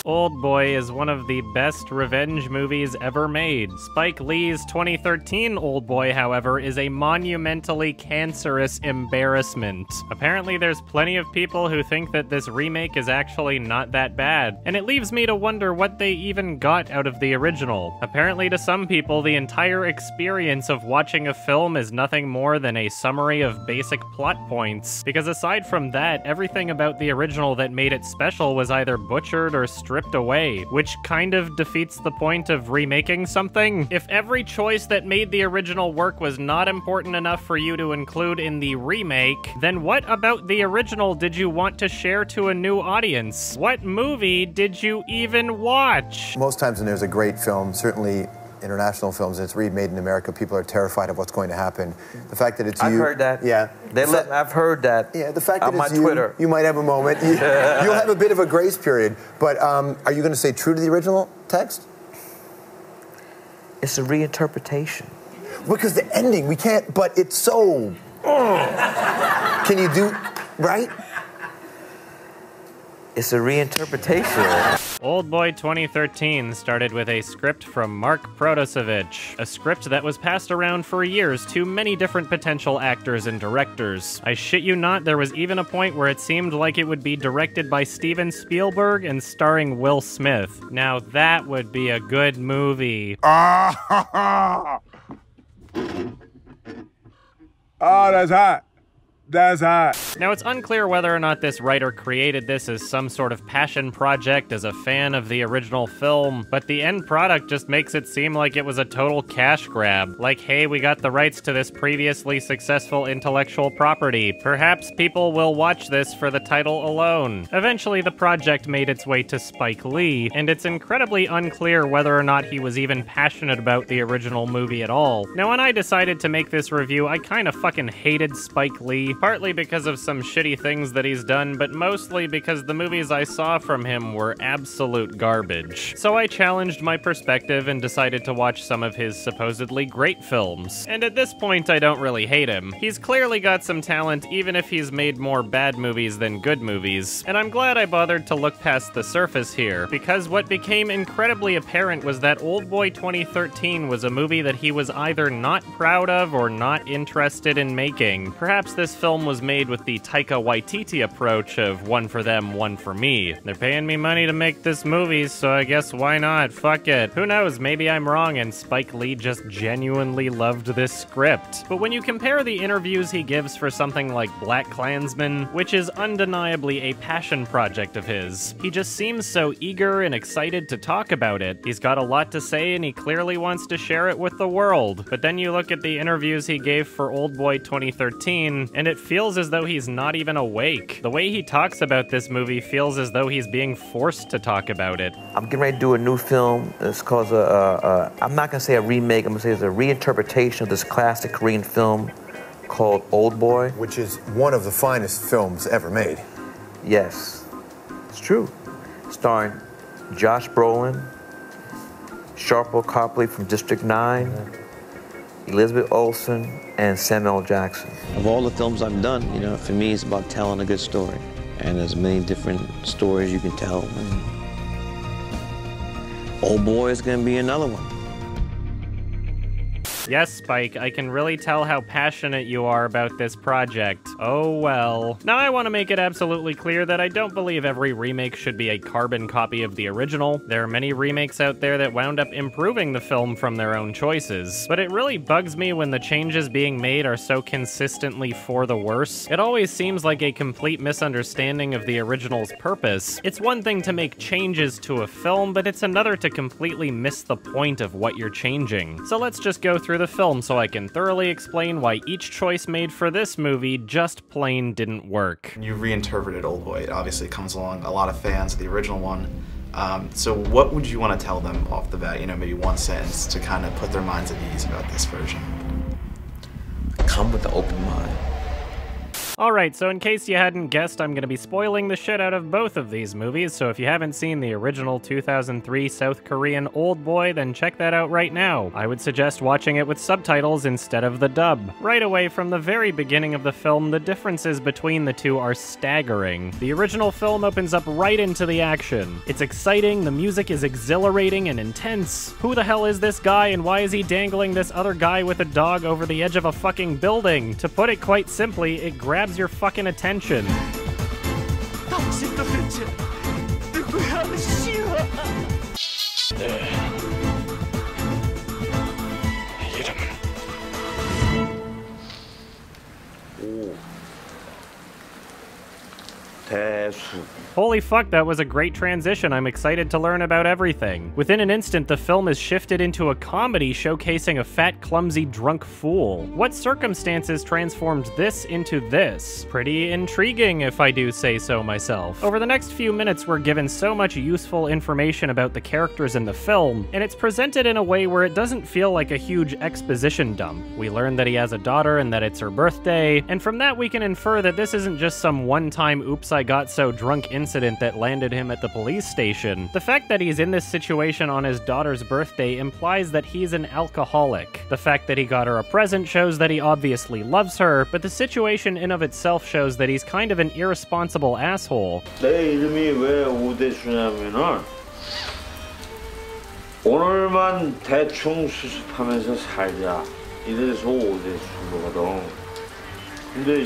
Oldboy is one of the best revenge movies ever made. Spike Lee's 2013 Oldboy, however, is a monumentally cancerous embarrassment. Apparently there's plenty of people who think that this remake is actually not that bad, and it leaves me to wonder what they even got out of the original. Apparently to some people, the entire experience of watching a film is nothing more than a summary of basic plot points, because aside from that, everything about the original that made it special was either butchered or stripped away, which kind of defeats the point of remaking something. If every choice that made the original work was not important enough for you to include in the remake, then what about the original did you want to share to a new audience? What movie did you even watch? Most times when there's a great film, certainly international films, and it's remade in America, people are terrified of what's going to happen. The fact that it's you... I've heard that. Yeah. I've heard that. Yeah, the fact that on it's my Twitter. You might have a moment. You'll have a bit of a grace period. But are you going to stay true to the original text? It's a reinterpretation. Because the ending, we can't, but it's so... Can you do... Right? It's a reinterpretation. Oldboy 2013 started with a script from Mark Protosevich, a script that was passed around for years to many different potential actors and directors. I shit you not, there was even a point where it seemed like it would be directed by Steven Spielberg and starring Will Smith. Now that would be a good movie. Oh, that's hot. That's hot. Now, it's unclear whether or not this writer created this as some sort of passion project as a fan of the original film, but the end product just makes it seem like it was a total cash grab. Like, hey, we got the rights to this previously successful intellectual property. Perhaps people will watch this for the title alone. Eventually, the project made its way to Spike Lee, and it's incredibly unclear whether or not he was even passionate about the original movie at all. Now, when I decided to make this review, I kinda fucking hated Spike Lee. Partly because of some shitty things that he's done, but mostly because the movies I saw from him were absolute garbage. So I challenged my perspective and decided to watch some of his supposedly great films. And at this point, I don't really hate him. He's clearly got some talent, even if he's made more bad movies than good movies. And I'm glad I bothered to look past the surface here, because what became incredibly apparent was that Oldboy 2013 was a movie that he was either not proud of or not interested in making. Perhaps this film was made with the Taika Waititi approach of one for them, one for me. They're paying me money to make this movie, so I guess why not? Fuck it. Who knows, maybe I'm wrong and Spike Lee just genuinely loved this script. But when you compare the interviews he gives for something like BlacKkKlansman, which is undeniably a passion project of his, he just seems so eager and excited to talk about it. He's got a lot to say and he clearly wants to share it with the world. But then you look at the interviews he gave for Oldboy 2013, and it feels as though he's not even awake. The way he talks about this movie feels as though he's being forced to talk about it. I'm getting ready to do a new film. It's called I'm not gonna say a remake, I'm gonna say it's a reinterpretation of this classic Korean film called Oldboy. Which is one of the finest films ever made. Yes, it's true. Starring Josh Brolin, Sharpo Copley from District 9, Elizabeth Olsen, and Samuel L. Jackson. Of all the films I've done, you know, for me it's about telling a good story. And there's many different stories you can tell. And Oldboy is gonna be another one. Yes, Spike, I can really tell how passionate you are about this project. Oh well. Now I want to make it absolutely clear that I don't believe every remake should be a carbon copy of the original. There are many remakes out there that wound up improving the film from their own choices. But it really bugs me when the changes being made are so consistently for the worse. It always seems like a complete misunderstanding of the original's purpose. It's one thing to make changes to a film, but it's another to completely miss the point of what you're changing. So let's just go through the film so I can thoroughly explain why each choice made for this movie just plain didn't work. You reinterpreted Oldboy. It obviously comes along a lot of fans of the original one. So what would you want to tell them off the bat, you know, maybe one sentence to kind of put their minds at ease about this version? Come with an open mind. Alright, so in case you hadn't guessed, I'm gonna be spoiling the shit out of both of these movies, so if you haven't seen the original 2003 South Korean Oldboy, then check that out right now. I would suggest watching it with subtitles instead of the dub. Right away from the very beginning of the film, the differences between the two are staggering. The original film opens up right into the action. It's exciting, the music is exhilarating and intense. Who the hell is this guy and why is he dangling this other guy with a dog over the edge of a fucking building? To put it quite simply, it grabs your fucking attention. Holy fuck, that was a great transition. I'm excited to learn about everything. Within an instant, the film is shifted into a comedy showcasing a fat, clumsy, drunk fool. What circumstances transformed this into this? Pretty intriguing, if I do say so myself. Over the next few minutes, we're given so much useful information about the characters in the film, and it's presented in a way where it doesn't feel like a huge exposition dump. We learn that he has a daughter and that it's her birthday, and from that we can infer that this isn't just some one-time oops I got so drunk incident that landed him at the police station. The fact that he's in this situation on his daughter's birthday implies that he's an alcoholic. The fact that he got her a present shows that he obviously loves her, but the situation in of itself shows that he's kind of an irresponsible asshole. 내 이름이 왜 오대수냐면은 오늘만 대충 수습하면서 살자 이래서 오대수거든. 근데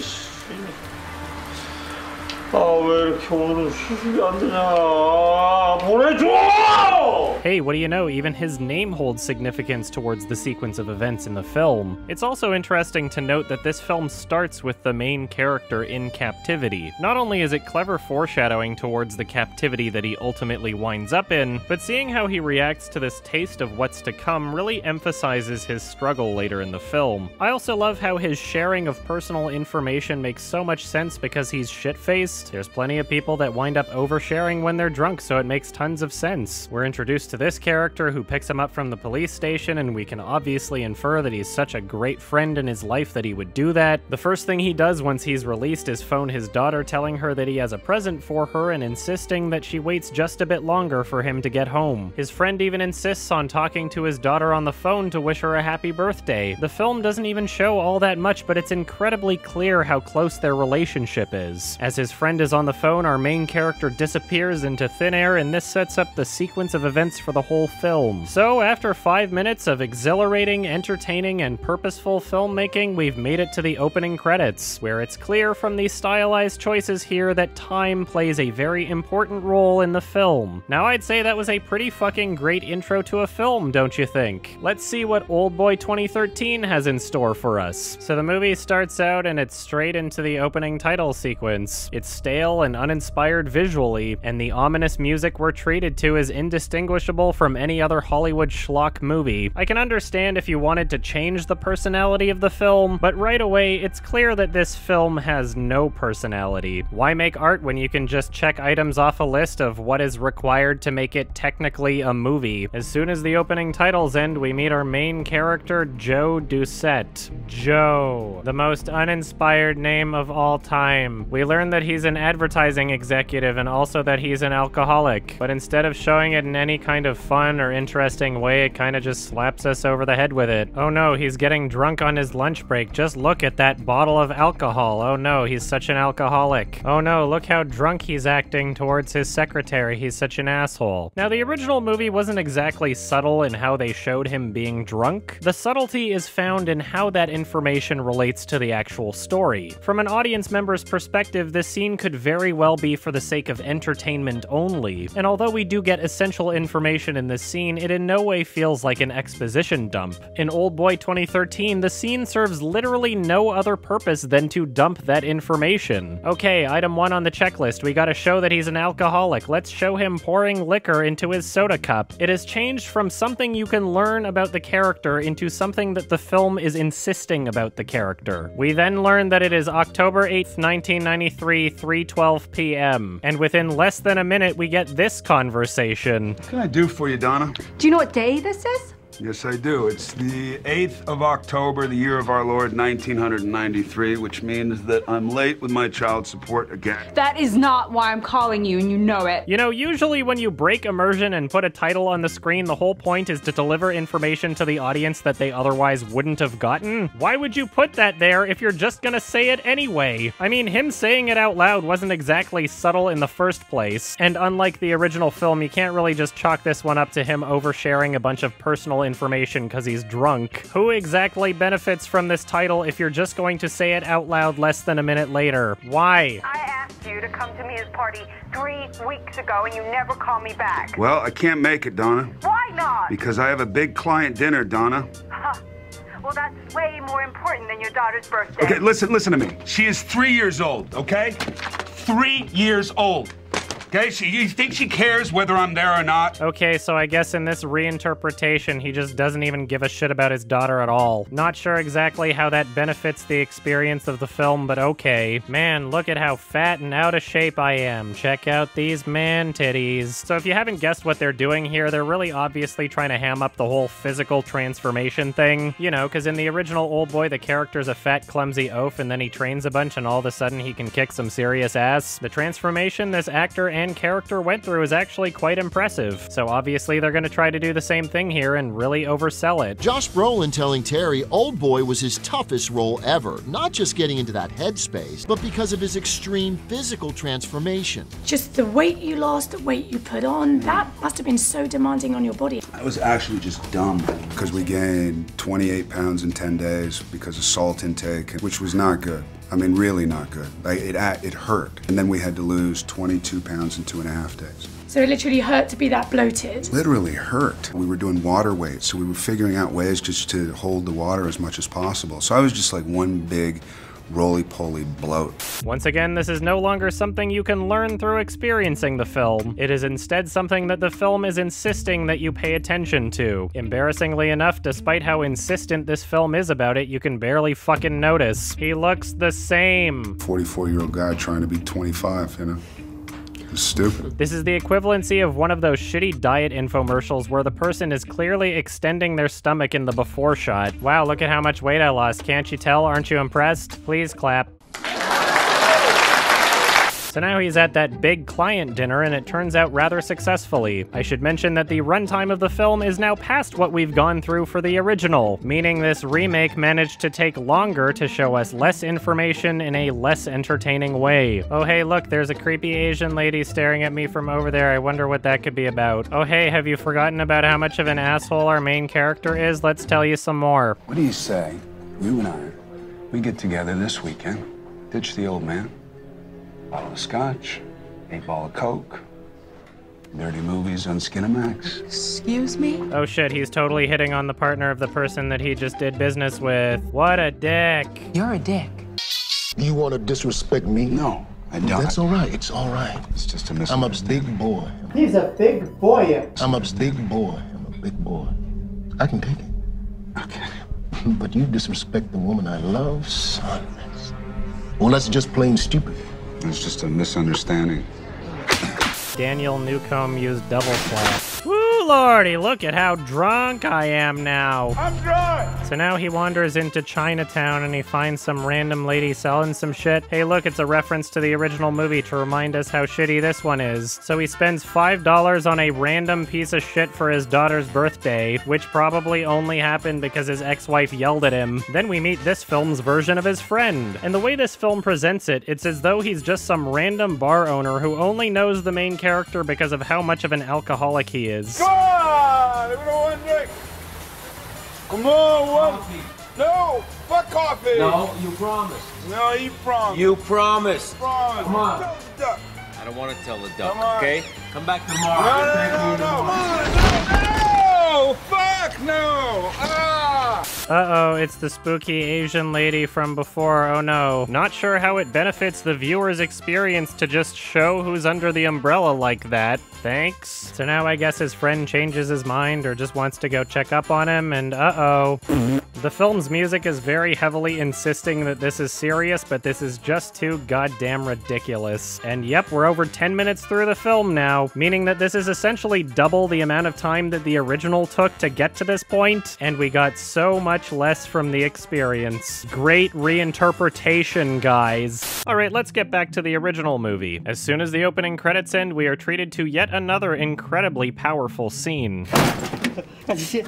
왜 이렇게 오늘은 수습이 안 되냐? 보내줘! Hey, what do you know? Even his name holds significance towards the sequence of events in the film. It's also interesting to note that this film starts with the main character in captivity. Not only is it clever foreshadowing towards the captivity that he ultimately winds up in, but seeing how he reacts to this taste of what's to come really emphasizes his struggle later in the film. I also love how his sharing of personal information makes so much sense because he's shit-faced. There's plenty of people that wind up oversharing when they're drunk, so it makes tons of sense. We're introduced to this character who picks him up from the police station, and we can obviously infer that he's such a great friend in his life that he would do that. The first thing he does once he's released is phone his daughter, telling her that he has a present for her and insisting that she waits just a bit longer for him to get home. His friend even insists on talking to his daughter on the phone to wish her a happy birthday. The film doesn't even show all that much, but it's incredibly clear how close their relationship is. As his friend is on the phone, our main character disappears into thin air, and this sets up the sequence of events for the whole film. So, after 5 minutes of exhilarating, entertaining, and purposeful filmmaking, we've made it to the opening credits, where it's clear from the stylized choices here that time plays a very important role in the film. Now, I'd say that was a pretty fucking great intro to a film, don't you think? Let's see what Oldboy 2013 has in store for us. So the movie starts out and it's straight into the opening title sequence. It's stale and uninspired visually, and the ominous music we're treated to is indistinguishable from any other Hollywood schlock movie. I can understand if you wanted to change the personality of the film, but right away, it's clear that this film has no personality. Why make art when you can just check items off a list of what is required to make it technically a movie? As soon as the opening titles end, we meet our main character, Joe Doucette. Joe, the most uninspired name of all time. We learn that he's an advertising executive and also that he's an alcoholic, but instead of showing it in any kind of fun or interesting way, it kind of just slaps us over the head with it. Oh no, he's getting drunk on his lunch break. Just look at that bottle of alcohol. Oh no, he's such an alcoholic. Oh no, look how drunk he's acting towards his secretary. He's such an asshole. Now, the original movie wasn't exactly subtle in how they showed him being drunk. The subtlety is found in how that information relates to the actual story. From an audience member's perspective, this scene could very well be for the sake of entertainment only, and although we do get essential information in this scene, it in no way feels like an exposition dump. In Oldboy 2013, the scene serves literally no other purpose than to dump that information. Okay, item 1 on the checklist, we gotta show that he's an alcoholic. Let's show him pouring liquor into his soda cup. It has changed from something you can learn about the character into something that the film is insisting about the character. We then learn that it is October 8th, 1993, 3:12 p.m. And within less than a minute, we get this conversation. What can I do for you, Donna? Do you know what day this is? Yes, I do. It's the 8th of October, the year of our Lord, 1993, which means that I'm late with my child support again. That is not why I'm calling you, and you know it. You know, usually when you break immersion and put a title on the screen, the whole point is to deliver information to the audience that they otherwise wouldn't have gotten. Why would you put that there if you're just gonna say it anyway? I mean, him saying it out loud wasn't exactly subtle in the first place, and unlike the original film, you can't really just chalk this one up to him oversharing a bunch of personal information because he's drunk. Who exactly benefits from this title if you're just going to say it out loud less than a minute later? Why? I asked you to come to Mia's party 3 weeks ago and you never called me back. Well, I can't make it, Donna. Why not? Because I have a big client dinner, Donna. Huh. Well, that's way more important than your daughter's birthday. Okay, listen to me. She is 3 years old, okay? 3 years old. Okay, you think she cares whether I'm there or not? Okay, so I guess in this reinterpretation, he just doesn't even give a shit about his daughter at all. Not sure exactly how that benefits the experience of the film, but okay. Man, look at how fat and out of shape I am. Check out these man titties. So if you haven't guessed what they're doing here, they're really obviously trying to ham up the whole physical transformation thing. You know, because in the original Oldboy, the character's a fat, clumsy oaf, and then he trains a bunch, and all of a sudden he can kick some serious ass. The transformation this actor and character went through is actually quite impressive. So obviously they're going to try to do the same thing here and really oversell it. Josh Brolin telling Terry Oldboy was his toughest role ever, not just getting into that headspace, but because of his extreme physical transformation. Just the weight you lost, the weight you put on, that must have been so demanding on your body. I was actually just dumb because we gained 28 pounds in 10 days because of salt intake, which was not good. I mean, really not good. Like, it hurt. And then we had to lose 22 pounds in 2.5 days. So it literally hurt to be that bloated? Literally hurt. We were doing water weights, so we were figuring out ways just to hold the water as much as possible. So I was just like one big roly-poly bloat. Once again, this is no longer something you can learn through experiencing the film. It is instead something that the film is insisting that you pay attention to. Embarrassingly enough, despite how insistent this film is about it, you can barely fucking notice. He looks the same. 44-year-old guy trying to be 25, you know? It's stupid. This is the equivalency of one of those shitty diet infomercials where the person is clearly extending their stomach in the before shot. Wow, look at how much weight I lost. Can't you tell? Aren't you impressed? Please clap. So now he's at that big client dinner, and it turns out rather successfully. I should mention that the runtime of the film is now past what we've gone through for the original, meaning this remake managed to take longer to show us less information in a less entertaining way. Oh hey, look, there's a creepy Asian lady staring at me from over there. I wonder what that could be about. Oh hey, have you forgotten about how much of an asshole our main character is? Let's tell you some more. What do you say, you and I, we get together this weekend, ditch the old man, bottle of scotch, 8 ball of Coke, dirty movies on Skinamax. Excuse me? Oh shit, he's totally hitting on the partner of the person that he just did business with. What a dick. You're a dick. You want to disrespect me? No, I don't. That's all right. It's all right. It's just a I'm a misunderstanding. big boy. He's a big boy. I'm a big boy. I'm a big boy. I can take it. Okay. But you disrespect the woman I love, son. Well, that's just plain stupid. It's just a misunderstanding. Daniel Newcomb used double slap. Woo, lordy, look at how drunk I am now. I'm drunk! So now he wanders into Chinatown and he finds some random lady selling some shit. Hey look, it's a reference to the original movie to remind us how shitty this one is. So he spends $5 on a random piece of shit for his daughter's birthday, which probably only happened because his ex-wife yelled at him. Then we meet this film's version of his friend. And the way this film presents it, it's as though he's just some random bar owner who only knows the main character because of how much of an alcoholic he is. Come on! Let me know one drink. Come on, one. No, fuck coffee. No, you promised. No, you promised. You promised. Promise. Come on. Tell the duck. I don't want to tell the duck, Come on. okay? Come back tomorrow. No, fuck no. Ah! Uh-oh, it's the spooky Asian lady from before. Oh no. Not sure how it benefits the viewer's experience to just show who's under the umbrella like that. Thanks. So now I guess his friend changes his mind or just wants to go check up on him, and uh-oh. The film's music is very heavily insisting that this is serious, but this is just too goddamn ridiculous. And yep, we're over 10 minutes through the film now, meaning that this is essentially double the amount of time that the original took to get to this point, and we got so much less from the experience. Great reinterpretation, guys. Alright, let's get back to the original movie. As soon as the opening credits end, we are treated to yet another incredibly powerful scene. 아저씨,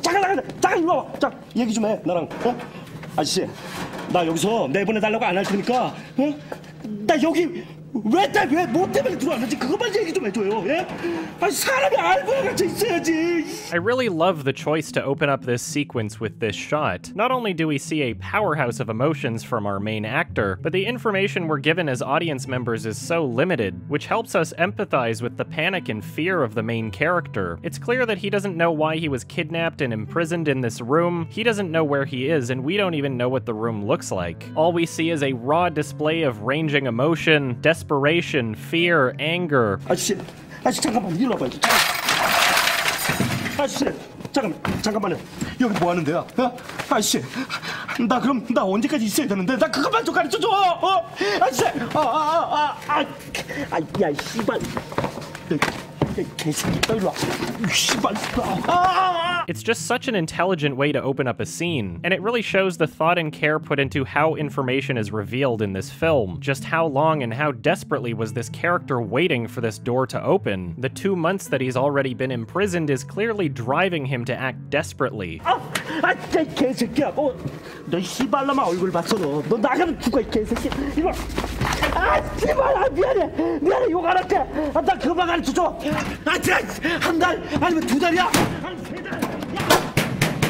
잠깐 일로 와봐. 자, 얘기 좀 해, 나랑. 아저씨, 나 여기서 내보내달라고 안 할 테니까, 나 여기 왜 뭐 때문에 들어왔는지 그것만 얘기 좀 해줘요. 예? 아니 사람이 알고야 같이 있어야지. I really love the choice to open up this sequence with this shot. Not only do we see a powerhouse of emotions from our main actor, but the information we're given as audience members is so limited, which helps us empathize with the panic and fear of the main character. It's clear that he doesn't know why he was kidnapped and imprisoned in this room, he doesn't know where he is, and we don't even know what the room looks like. All we see is a raw display of ranging emotion, desperation, fear, anger. 아저씨 잠깐만 일로 와봐. 아저씨 잠깐만요. 여기 뭐 하는데요? 아저씨 나 언제까지 있어야 되는데 나 그것만 좀 가르쳐줘. 아저씨 야 씨발. It's just such an intelligent way to open up a scene, and it really shows the thought and care put into how information is revealed in this film. Just how long and how desperately was this character waiting for this door to open? The 2 months that he's already been imprisoned is clearly driving him to act desperately. 개새끼야, 너 씨발놈아 얼굴 봤어 너 나가면 죽어 이 개새끼. 이거 씨발 미안해 욕 안 할게. 나 그만 가르쳐줘. 한 달 아니면 2달이야.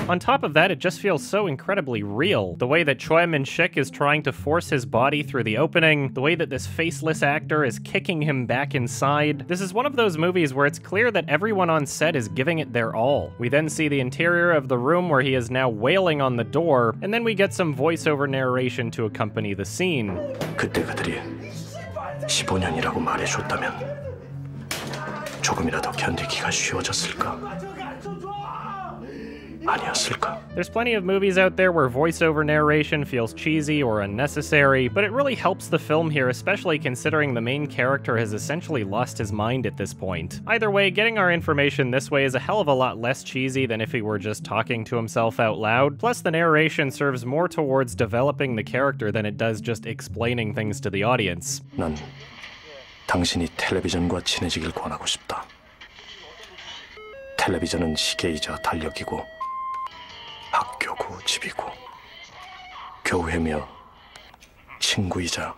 On top of that, it just feels so incredibly real. The way that Choi Min-sik is trying to force his body through the opening, the way that this faceless actor is kicking him back inside. This is one of those movies where it's clear that everyone on set is giving it their all. We then see the interior of the room where he is now wailing on the door, and then we get some voiceover narration to accompany the scene. 그때 그들이 15년이라고 말해줬다면 조금이라도 견디기가 쉬워졌을까? There's plenty of movies out there where voiceover narration feels cheesy or unnecessary, but it really helps the film here, especially considering the main character has essentially lost his mind at this point. Either way, getting our information this way is a hell of a lot less cheesy than if he were just talking to himself out loud, plus the narration serves more towards developing the character than it does just explaining things to the audience. 난 당신이 텔레비전과 친해지길 권하고 싶다. 텔레비전은 시계이자 달력이고 학교고 집이고 교회며 친구이자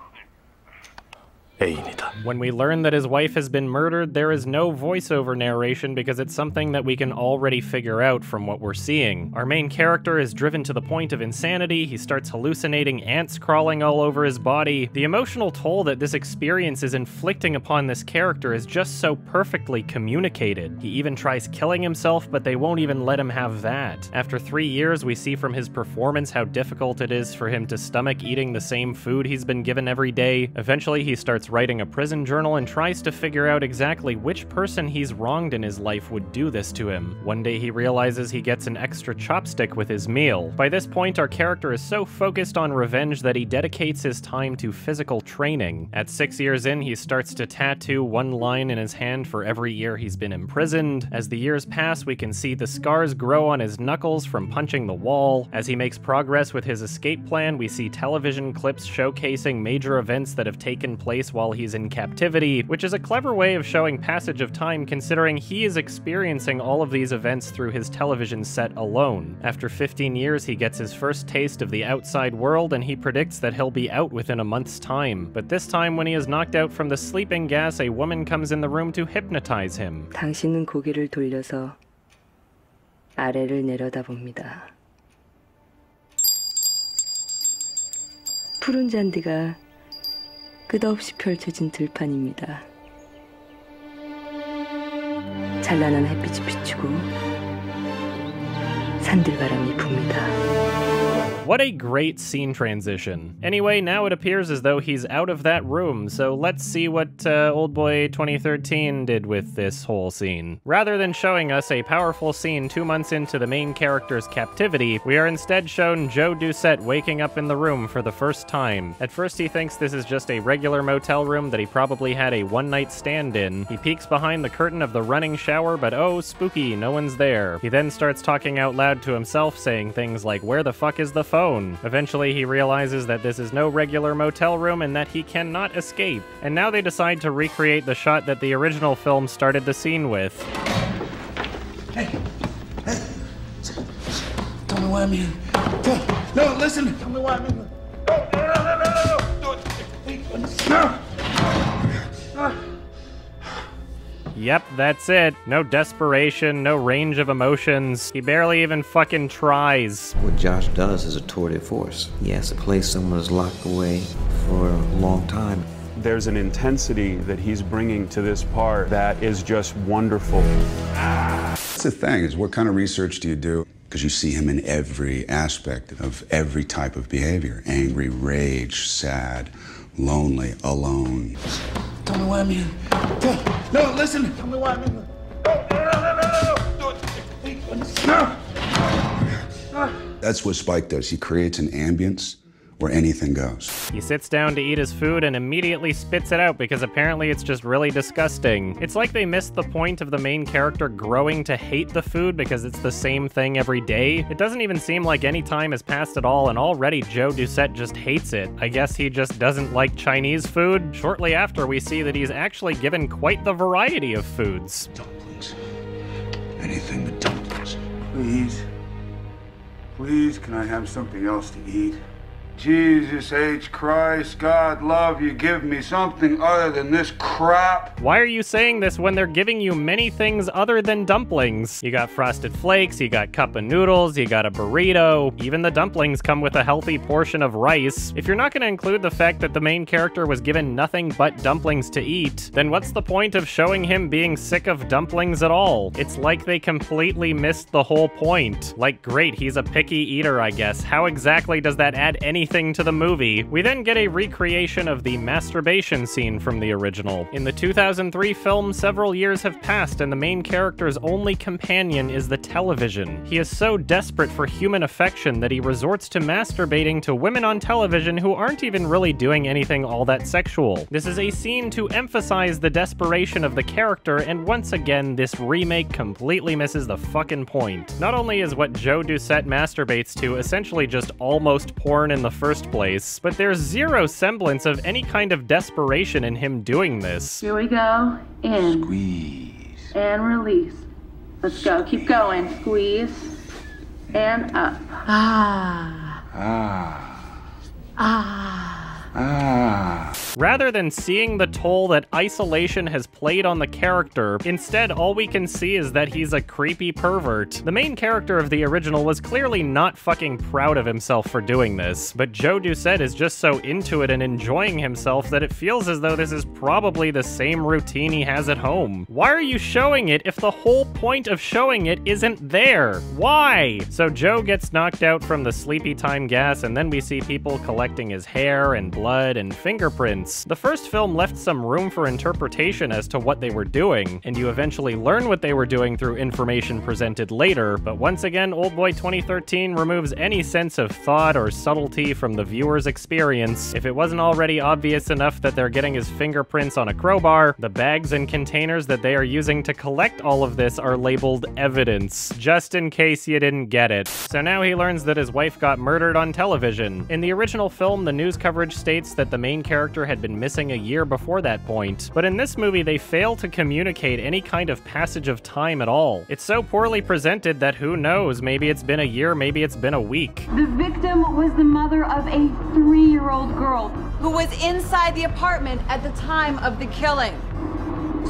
When we learn that his wife has been murdered, there is no voiceover narration because it's something that we can already figure out from what we're seeing. Our main character is driven to the point of insanity, he starts hallucinating ants crawling all over his body. The emotional toll that this experience is inflicting upon this character is just so perfectly communicated. He even tries killing himself, but they won't even let him have that. After 3 years, we see from his performance how difficult it is for him to stomach eating the same food he's been given every day. Eventually, he starts writing a prison journal and tries to figure out exactly which person he's wronged in his life would do this to him. One day he realizes he gets an extra chopstick with his meal. By this point, our character is so focused on revenge that he dedicates his time to physical training. At 6 years in, he starts to tattoo one line in his hand for every year he's been imprisoned. As the years pass, we can see the scars grow on his knuckles from punching the wall. As he makes progress with his escape plan, we see television clips showcasing major events that have taken place while he's in captivity, which is a clever way of showing passage of time considering he is experiencing all of these events through his television set alone. After 15 years, he gets his first taste of the outside world and he predicts that he'll be out within a month's time. But this time, when he is knocked out from the sleeping gas, a woman comes in the room to hypnotize him. 당신은 고개를 돌려서 아래를 내려다봅니다. 푸른 잔디가 끝없이 펼쳐진 들판입니다. 찬란한 햇빛이 비추고 산들바람이 붑니다. What a great scene transition. Anyway, now it appears as though he's out of that room, so let's see what Oldboy 2013 did with this whole scene. Rather than showing us a powerful scene 2 months into the main character's captivity, we are instead shown Joe Doucette waking up in the room for the first time. At first he thinks this is just a regular motel room that he probably had a one-night stand in. He peeks behind the curtain of the running shower, but oh, spooky, no one's there. He then starts talking out loud to himself, saying things like, "Where the fuck is the phone?" Eventually he realizes that this is no regular motel room and that he cannot escape. And now they decide to recreate the shot that the original film started the scene with. Hey, tell me why I'm here. No, listen. Tell me why I'm here. No. Yep, that's it. No desperation, no range of emotions. He barely even fucking tries. What Josh does is a tour de force. He has to play someone who's locked away for a long time. There's an intensity that he's bringing to this part that is just wonderful. That's the thing, is what kind of research do you do? Because you see him in every aspect of every type of behavior. Angry, rage, sad, lonely, alone. Tell me why I'm here. No, listen. Tell me why I'm here. No. That's what Spike does. He creates an ambience where anything goes. He sits down to eat his food and immediately spits it out because apparently it's just really disgusting. It's like they missed the point of the main character growing to hate the food because it's the same thing every day. It doesn't even seem like any time has passed at all, and already Joe Doucette just hates it. I guess he just doesn't like Chinese food. Shortly after, we see that he's actually given quite the variety of foods. Dumplings. Anything but dumplings. Please. Please, can I have something else to eat? Jesus H. Christ, God love you, give me something other than this crap. Why are you saying this when they're giving you many things other than dumplings? You got Frosted Flakes, you got cup of noodles, you got a burrito. Even the dumplings come with a healthy portion of rice. If you're not going to include the fact that the main character was given nothing but dumplings to eat, then what's the point of showing him being sick of dumplings at all? It's like they completely missed the whole point. Like, great, he's a picky eater, I guess. How exactly does that add anything to the movie? We then get a recreation of the masturbation scene from the original. In the 2003 film, several years have passed and the main character's only companion is the television. He is so desperate for human affection that he resorts to masturbating to women on television who aren't even really doing anything all that sexual. This is a scene to emphasize the desperation of the character, and once again, this remake completely misses the fucking point. Not only is what Joe Doucette masturbates to essentially just almost porn in the first place, but there's zero semblance of any kind of desperation in him doing this. Here we go. In. Squeeze. And release. Let's go. Keep going. Squeeze. And up. Ah. Ah. Ah. Ah. Rather than seeing the toll that isolation has played on the character, instead all we can see is that he's a creepy pervert. The main character of the original was clearly not fucking proud of himself for doing this, but Joe Doucette is just so into it and enjoying himself that it feels as though this is probably the same routine he has at home. Why are you showing it if the whole point of showing it isn't there? Why? So Joe gets knocked out from the sleepy time gas, and then we see people collecting his hair and blood and fingerprints. The first film left some room for interpretation as to what they were doing, and you eventually learn what they were doing through information presented later, but once again, Oldboy 2013 removes any sense of thought or subtlety from the viewer's experience. If it wasn't already obvious enough that they're getting his fingerprints on a crowbar, the bags and containers that they are using to collect all of this are labeled evidence, just in case you didn't get it. So now he learns that his wife got murdered on television. In the original film, the news coverage states that the main character had been missing a year before that point, but in this movie they fail to communicate any kind of passage of time at all. It's so poorly presented that who knows, maybe it's been a year, maybe it's been a week. The victim was the mother of a 3-year-old girl who was inside the apartment at the time of the killing.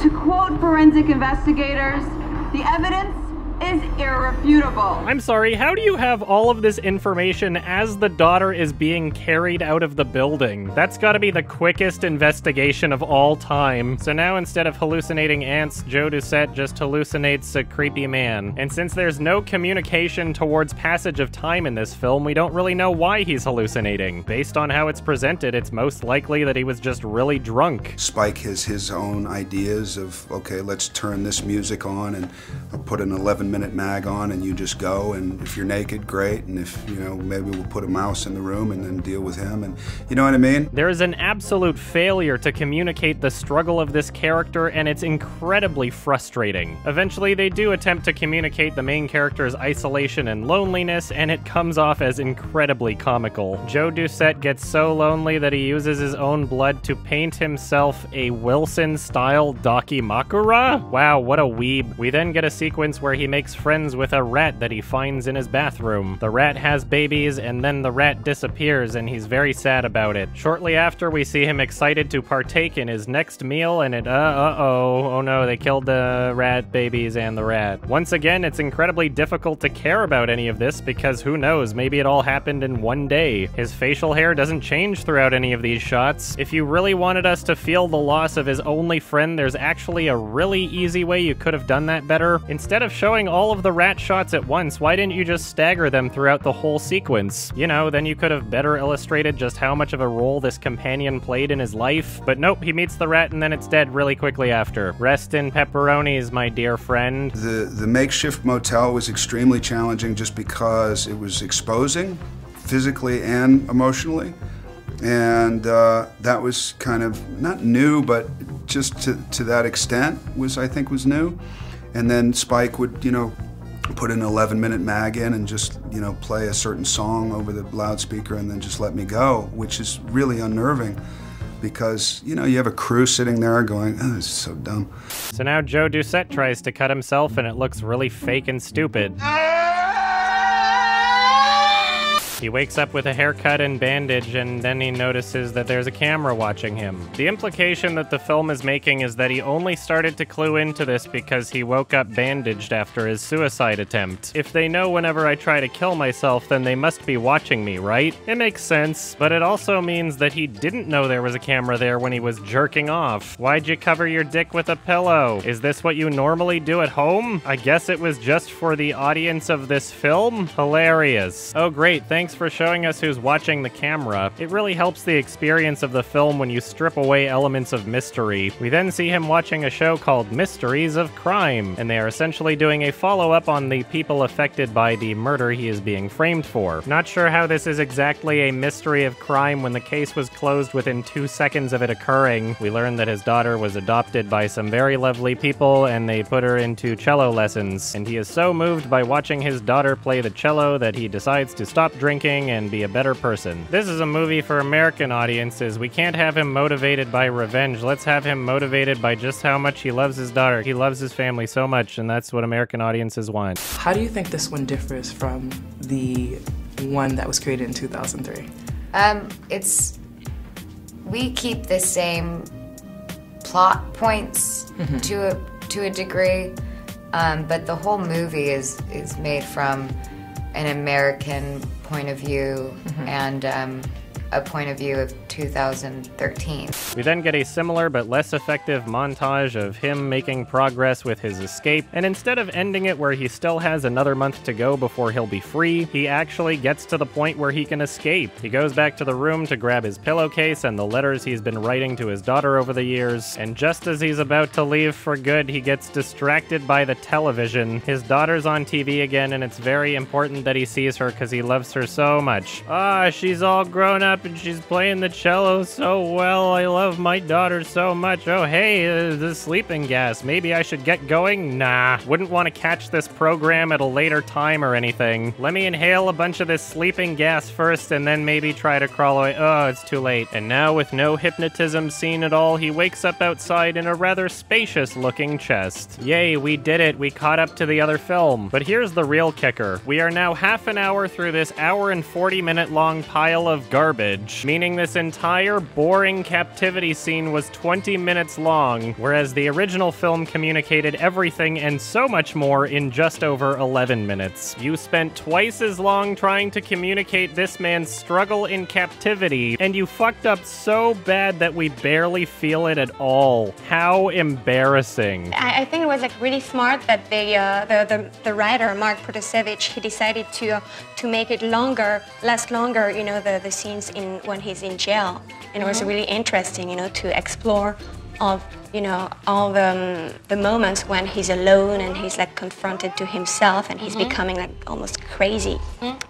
To quote forensic investigators, the evidence is irrefutable. I'm sorry, how do you have all of this information as the daughter is being carried out of the building? That's gotta be the quickest investigation of all time. So now instead of hallucinating ants, Joe Doucette just hallucinates a creepy man. And since there's no communication towards passage of time in this film, we don't really know why he's hallucinating. Based on how it's presented, it's most likely that he was just really drunk. Spike has his own ideas of, okay, let's turn this music on and I'll put an 11-minute mag on and you just go, and if you're naked, great, and if, you know, maybe we'll put a mouse in the room and then deal with him, and you know what I mean? There is an absolute failure to communicate the struggle of this character, and it's incredibly frustrating. Eventually, they do attempt to communicate the main character's isolation and loneliness, and it comes off as incredibly comical. Joe Doucette gets so lonely that he uses his own blood to paint himself a Wilson-style Dakimakura? Wow, what a weeb. We then get a sequence where he makes friends with a rat that he finds in his bathroom. The rat has babies, and then the rat disappears, and he's very sad about it. Shortly after, we see him excited to partake in his next meal, and oh no, they killed the rat babies and the rat. Once again, it's incredibly difficult to care about any of this because who knows, maybe it all happened in one day. His facial hair doesn't change throughout any of these shots. If you really wanted us to feel the loss of his only friend, there's actually a really easy way you could have done that better. Instead of showing all of the rat shots at once, why didn't you just stagger them throughout the whole sequence? You know, then you could have better illustrated just how much of a role this companion played in his life. But nope, he meets the rat and then it's dead really quickly after. Rest in pepperonis, my dear friend. The makeshift motel was extremely challenging just because it was exposing, physically and emotionally. And that was kind of, not new, but just to that extent I think was new. And then Spike would, you know, put an 11-minute mag in and just, you know, play a certain song over the loudspeaker and then just let me go, which is really unnerving because, you know, you have a crew sitting there going, oh, this is so dumb. So now Joe Doucette tries to cut himself and it looks really fake and stupid. He wakes up with a haircut and bandage, and then he notices that there's a camera watching him. The implication that the film is making is that he only started to clue into this because he woke up bandaged after his suicide attempt. If they know whenever I try to kill myself, then they must be watching me, right? It makes sense, but it also means that he didn't know there was a camera there when he was jerking off. Why'd you cover your dick with a pillow? Is this what you normally do at home? I guess it was just for the audience of this film? Hilarious. Oh great, thanks for showing us who's watching the camera. It really helps the experience of the film when you strip away elements of mystery. We then see him watching a show called Mysteries of Crime, and they are essentially doing a follow-up on the people affected by the murder he is being framed for. Not sure how this is exactly a mystery of crime when the case was closed within 2 seconds of it occurring. We learn that his daughter was adopted by some very lovely people, and they put her into cello lessons. And he is so moved by watching his daughter play the cello that he decides to stop drinking and be a better person. This is a movie for American audiences. We can't have him motivated by revenge. Let's have him motivated by just how much he loves his daughter. He loves his family so much, and that's what American audiences want. How do you think this one differs from the one that was created in 2003? We keep the same plot points to a degree, but the whole movie is made from an American point of view and a point of view of 2013. We then get a similar but less effective montage of him making progress with his escape, and instead of ending it where he still has another month to go before he'll be free, he actually gets to the point where he can escape. He goes back to the room to grab his pillowcase and the letters he's been writing to his daughter over the years, and just as he's about to leave for good, he gets distracted by the television. His daughter's on TV again, and it's very important that he sees her because he loves her so much. She's all grown up and she's playing the cello so well. I love my daughter so much. Oh, hey, the sleeping gas. Maybe I should get going? Nah. Wouldn't want to catch this program at a later time or anything. Let me inhale a bunch of this sleeping gas first and then maybe try to crawl away. Oh, it's too late. And now, with no hypnotism scene at all, he wakes up outside in a rather spacious-looking chest. Yay, we did it. We caught up to the other film. But here's the real kicker. We are now half an hour through this hour and 40-minute long pile of garbage, meaning this entire entire boring captivity scene was 20 minutes long, whereas the original film communicated everything and so much more in just over 11 minutes. You spent twice as long trying to communicate this man's struggle in captivity, and you fucked up so bad that we barely feel it at all. How embarrassing. I think it was like really smart that the writer, Mark Protasevich, he decided to make it last longer, you know, the scenes when he's in jail. And it was really interesting, you know, to explore of, you know, all the moments when he's alone and he's like confronted to himself and he's becoming like almost crazy.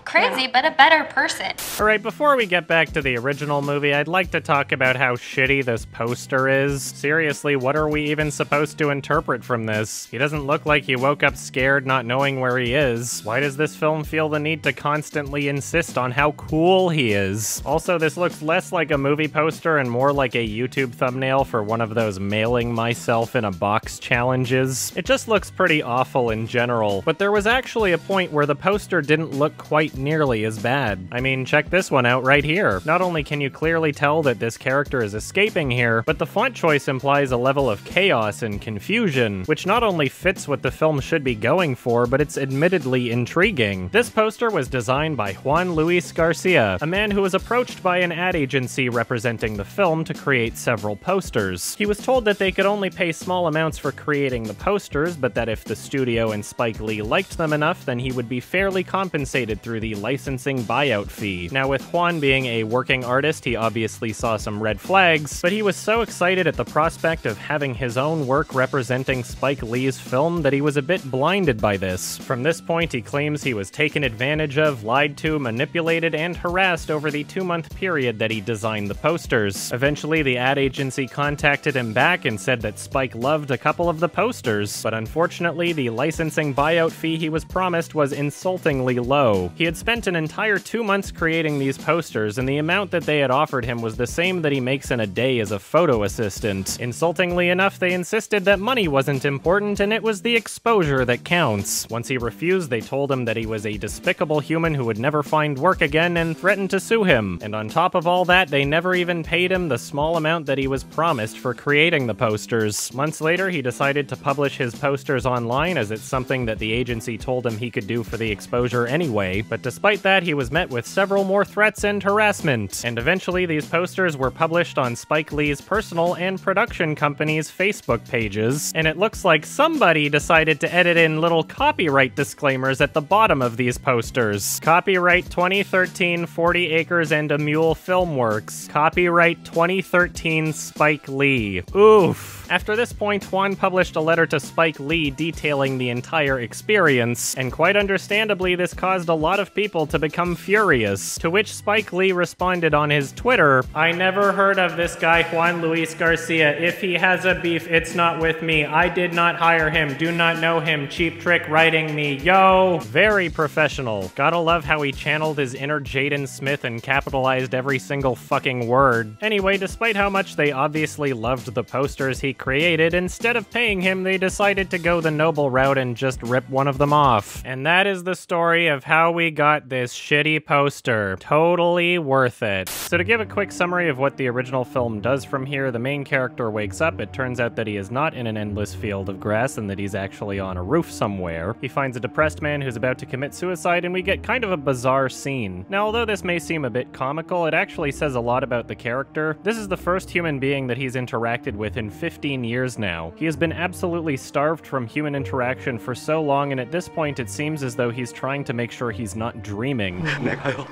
Crazy, but a better person. All right, before we get back to the original movie, I'd like to talk about how shitty this poster is. Seriously, what are we even supposed to interpret from this? He doesn't look like he woke up scared, not knowing where he is. Why does this film feel the need to constantly insist on how cool he is? Also, this looks less like a movie poster and more like a YouTube thumbnail for one of those mailing myself in a box challenges. It just looks pretty awful in general, but there was actually a point where the poster didn't look quite nearly as bad. I mean, check this one out right here. Not only can you clearly tell that this character is escaping here, but the font choice implies a level of chaos and confusion, which not only fits what the film should be going for, but it's admittedly intriguing. This poster was designed by Juan Luis Garcia, a man who was approached by an ad agency representing the film to create several posters. He was told that they could only pay small amounts for creating the posters, but that if the studio and Spike Lee liked them enough, then he would be fairly compensated through the licensing buyout fee. Now, with Juan being a working artist, he obviously saw some red flags, but he was so excited at the prospect of having his own work representing Spike Lee's film that he was a bit blinded by this. From this point, he claims he was taken advantage of, lied to, manipulated, and harassed over the 2-month period that he designed the posters. Eventually, the ad agency contacted him back and said that Spike loved a couple of the posters, but unfortunately, the licensing buyout fee he was promised was insultingly low. He had spent an entire 2 months creating these posters, and the amount that they had offered him was the same that he makes in a day as a photo assistant. Insultingly enough, they insisted that money wasn't important and it was the exposure that counts. Once he refused, they told him that he was a despicable human who would never find work again and threatened to sue him. And on top of all that, they never even paid him the small amount that he was promised for creating the posters. Months later, he decided to publish his posters online as it's something that the agency told him he could do for the exposure anyway, but despite that, he was met with several more threats and harassment. And eventually, these posters were published on Spike Lee's personal and production company's Facebook pages, and it looks like somebody decided to edit in little copyright disclaimers at the bottom of these posters. Copyright 2013 40 Acres and a Mule Filmworks. Copyright 2013 Spike Lee. Oof. After this point, Juan published a letter to Spike Lee detailing the entire experience, and quite understandably, this caused a lot of people to become furious, to which Spike Lee responded on his Twitter, "I never heard of this guy Juan Luis Garcia. If he has a beef, it's not with me. I did not hire him. Do not know him. Cheap trick writing me. Yo!" Very professional. Gotta love how he channeled his inner Jaden Smith and capitalized every single fucking word. Anyway, despite how much they obviously loved the posters he created, instead of paying him, they decided to go the noble route and just rip one of them off. And that is the story of how we got this shitty poster. Totally worth it. So to give a quick summary of what the original film does from here, the main character wakes up. It turns out that he is not in an endless field of grass and that he's actually on a roof somewhere. He finds a depressed man who's about to commit suicide, and we get kind of a bizarre scene. Now, although this may seem a bit comical, it actually says a lot about the character. This is the first human being that he's interacted with in 15 years now. He has been absolutely starved from human interaction for so long, and at this point it seems as though he's trying to make sure he's not dreaming. 내가요.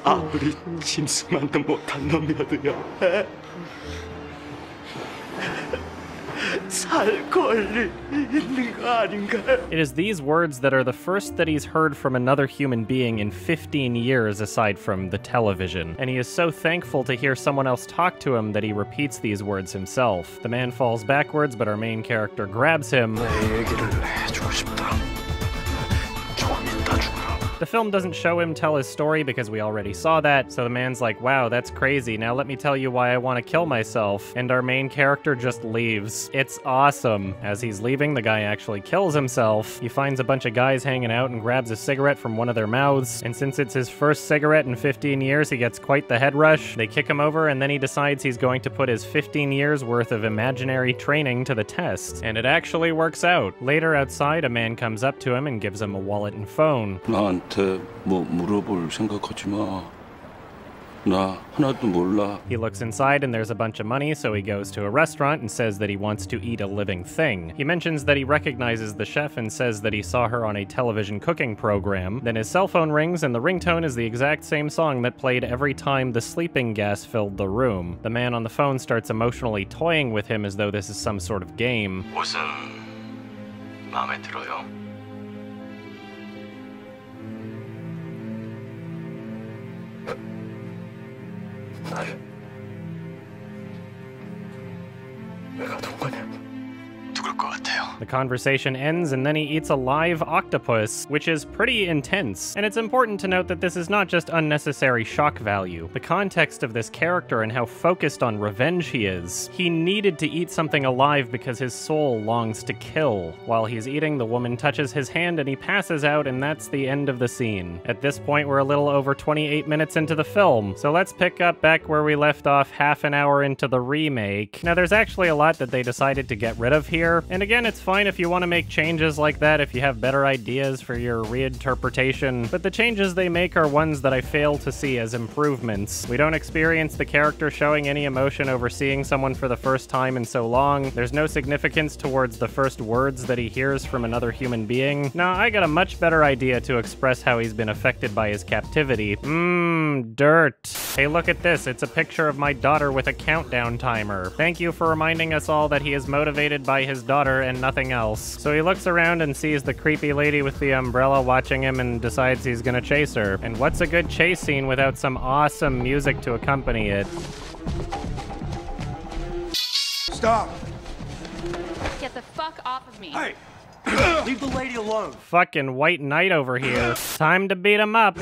아무리 짐승만도 못한 놈이라도요. It is these words that are the first that he's heard from another human being in 15 years aside from the television, and he is so thankful to hear someone else talk to him that he repeats these words himself. The man falls backwards, but our main character grabs him. The film doesn't show him tell his story because we already saw that, so the man's like, wow, that's crazy, now let me tell you why I want to kill myself, and our main character just leaves. It's awesome. As he's leaving, the guy actually kills himself. He finds a bunch of guys hanging out and grabs a cigarette from one of their mouths, and since it's his first cigarette in 15 years, he gets quite the head rush. They kick him over, and then he decides he's going to put his 15 years worth of imaginary training to the test, and it actually works out. Later outside, a man comes up to him and gives him a wallet and phone. 나한테 뭐 물어볼 생각하지 마. 나 하나도 몰라. He looks inside and there's a bunch of money, so he goes to a restaurant and says that he wants to eat a living thing. He mentions that he recognizes the chef and says that he saw her on a television cooking program. Then his cell phone rings and the ringtone is the exact same song that played every time the sleeping gas filled the room. The man on the phone starts emotionally toying with him as though this is some sort of game. 옷은 마음에 들어요. 왜 가둔 거냐? 죽을 것 같아요. The conversation ends and then he eats a live octopus, which is pretty intense. And it's important to note that this is not just unnecessary shock value. The context of this character and how focused on revenge he is. He needed to eat something alive because his soul longs to kill. While he's eating, the woman touches his hand and he passes out, and that's the end of the scene. At this point, we're a little over 28 minutes into the film, so let's pick up back where we left off half an hour into the remake. Now, there's actually a lot that they decided to get rid of here, and again, it's fine if you want to make changes like that if you have better ideas for your reinterpretation, but the changes they make are ones that I fail to see as improvements. We don't experience the character showing any emotion over seeing someone for the first time in so long. There's no significance towards the first words that he hears from another human being. Now, I got a much better idea to express how he's been affected by his captivity. Dirt. Hey, look at this. It's a picture of my daughter with a countdown timer. Thank you for reminding us all that he is motivated by his daughter and nothing else. So he looks around and sees the creepy lady with the umbrella watching him and decides he's gonna chase her. And what's a good chase scene without some awesome music to accompany it? Stop! Get the fuck off of me. Hey! Leave the lady alone. Fucking White Knight over here. Time to beat him up.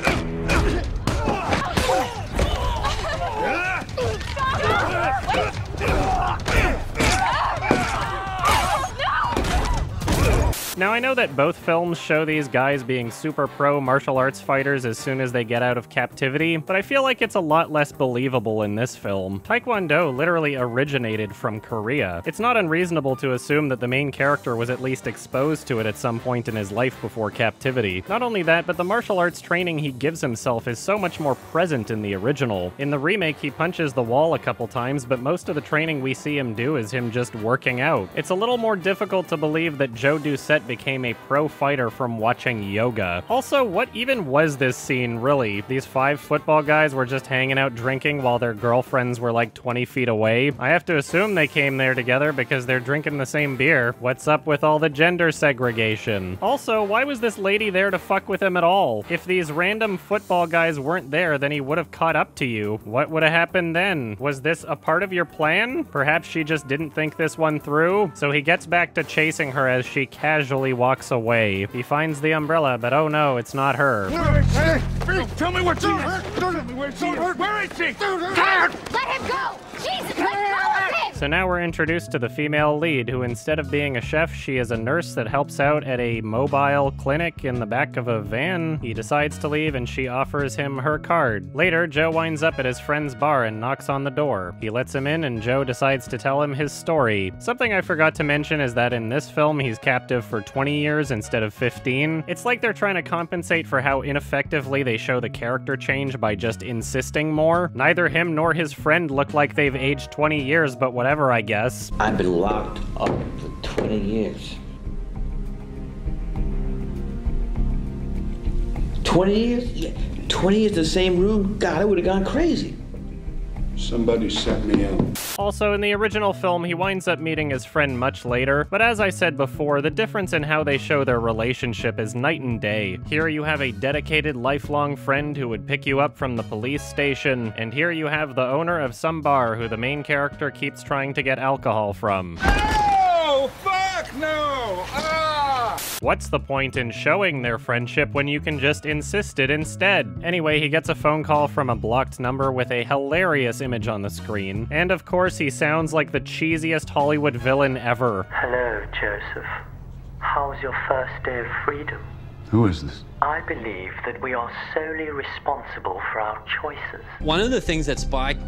Now, I know that both films show these guys being super pro martial arts fighters as soon as they get out of captivity, but I feel like it's a lot less believable in this film. Taekwondo literally originated from Korea. It's not unreasonable to assume that the main character was at least exposed to it at some point in his life before captivity. Not only that, but the martial arts training he gives himself is so much more present in the original. In the remake, he punches the wall a couple times, but most of the training we see him do is him just working out. It's a little more difficult to believe that Joe Doucette became a pro fighter from watching yoga. Also, what even was this scene, really? These 5 football guys were just hanging out drinking while their girlfriends were like 20 feet away? I have to assume they came there together because they're drinking the same beer. What's up with all the gender segregation? Also, why was this lady there to fuck with him at all? If these random football guys weren't there, then he would have caught up to you. What would have happened then? Was this a part of your plan? Perhaps she just didn't think this one through? So he gets back to chasing her as she casually walks away. He finds the umbrella, but oh no, it's not her. Hey, tell me what she is. Tell me where she is. Where is she? Let him go! Jesus, let go of him! So now we're introduced to the female lead, who instead of being a chef, she is a nurse that helps out at a mobile clinic in the back of a van. He decides to leave and she offers him her card. Later, Joe winds up at his friend's bar and knocks on the door. He lets him in and Joe decides to tell him his story. Something I forgot to mention is that in this film, he's captive for 20 years instead of 15. It's like they're trying to compensate for how ineffectively they show the character change by just insisting more. Neither him nor his friend look like they've aged 20 years, but whatever, I guess. I've been locked up for 20 years. 20 years? Yeah. 20 years in the same room? God, I would have gone crazy. Somebody set me up. Also, in the original film, he winds up meeting his friend much later, but as I said before, the difference in how they show their relationship is night and day. Here you have a dedicated, lifelong friend who would pick you up from the police station, and here you have the owner of some bar who the main character keeps trying to get alcohol from. Oh, fuck no! What's the point in showing their friendship when you can just insist it instead? Anyway, he gets a phone call from a blocked number with a hilarious image on the screen. And of course, he sounds like the cheesiest Hollywood villain ever. Hello, Joseph. How's your first day of freedom? Who is this? I believe that we are solely responsible for our choices. One of the things that Spike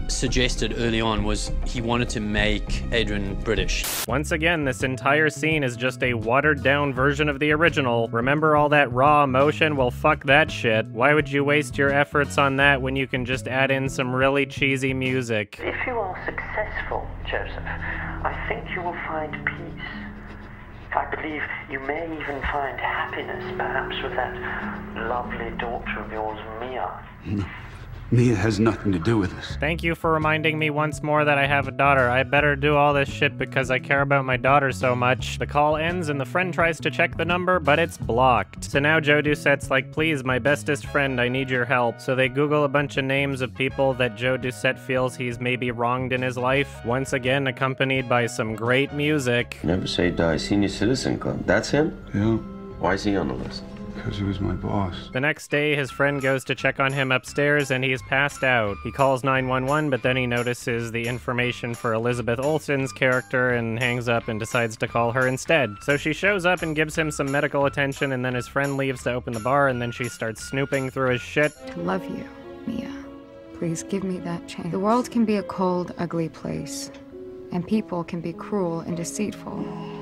suggested early on was he wanted to make Adrian British. Once again, this entire scene is just a watered-down version of the original. Remember all that raw emotion? Well, fuck that shit. Why would you waste your efforts on that when you can just add in some really cheesy music? If you are successful, Joseph, I think you will find peace. I believe you may even find happiness, perhaps with that lovely daughter of yours, Mia. Mia has nothing to do with this. Thank you for reminding me once more that I have a daughter. I better do all this shit because I care about my daughter so much. The call ends and the friend tries to check the number, but it's blocked. So now Joe Doucette's like, please, my bestest friend, I need your help. So they Google a bunch of names of people that Joe Doucette feels he's maybe wronged in his life. Once again, accompanied by some great music. Never Say Die Senior Citizen Club. That's him? Yeah. Why is he on the list? Because he was my boss. The next day, his friend goes to check on him upstairs and he's passed out. He calls 911, but then he notices the information for Elizabeth Olsen's character and hangs up and decides to call her instead. So she shows up and gives him some medical attention, and then his friend leaves to open the bar, and then she starts snooping through his shit. I love you, Mia. Please give me that chance. The world can be a cold, ugly place, and people can be cruel and deceitful.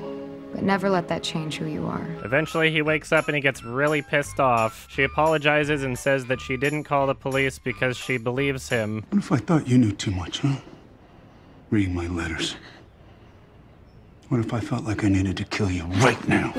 But never let that change who you are. Eventually, he wakes up and he gets really pissed off. She apologizes and says that she didn't call the police because she believes him. What if I thought you knew too much, huh? Reading my letters. What if I felt like I needed to kill you right now?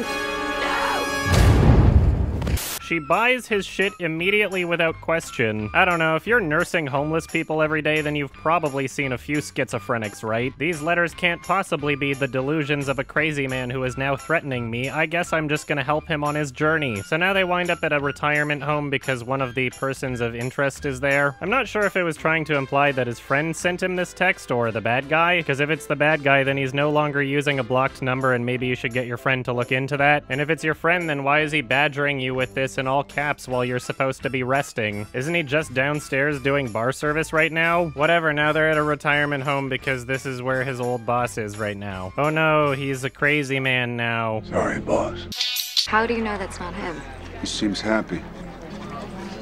She buys his shit immediately without question. I don't know, if you're nursing homeless people every day, then you've probably seen a few schizophrenics, right? These letters can't possibly be the delusions of a crazy man who is now threatening me. I guess I'm just gonna help him on his journey. So now they wind up at a retirement home because one of the persons of interest is there. I'm not sure if it was trying to imply that his friend sent him this text or the bad guy, because if it's the bad guy, then he's no longer using a blocked number, and maybe you should get your friend to look into that. And if it's your friend, then why is he badgering you with this in all caps while you're supposed to be resting? Isn't he just downstairs doing bar service right now? Whatever, now they're at a retirement home because this is where his old boss is right now. Oh no, he's a crazy man now. Sorry, boss. How do you know that's not him? He seems happy.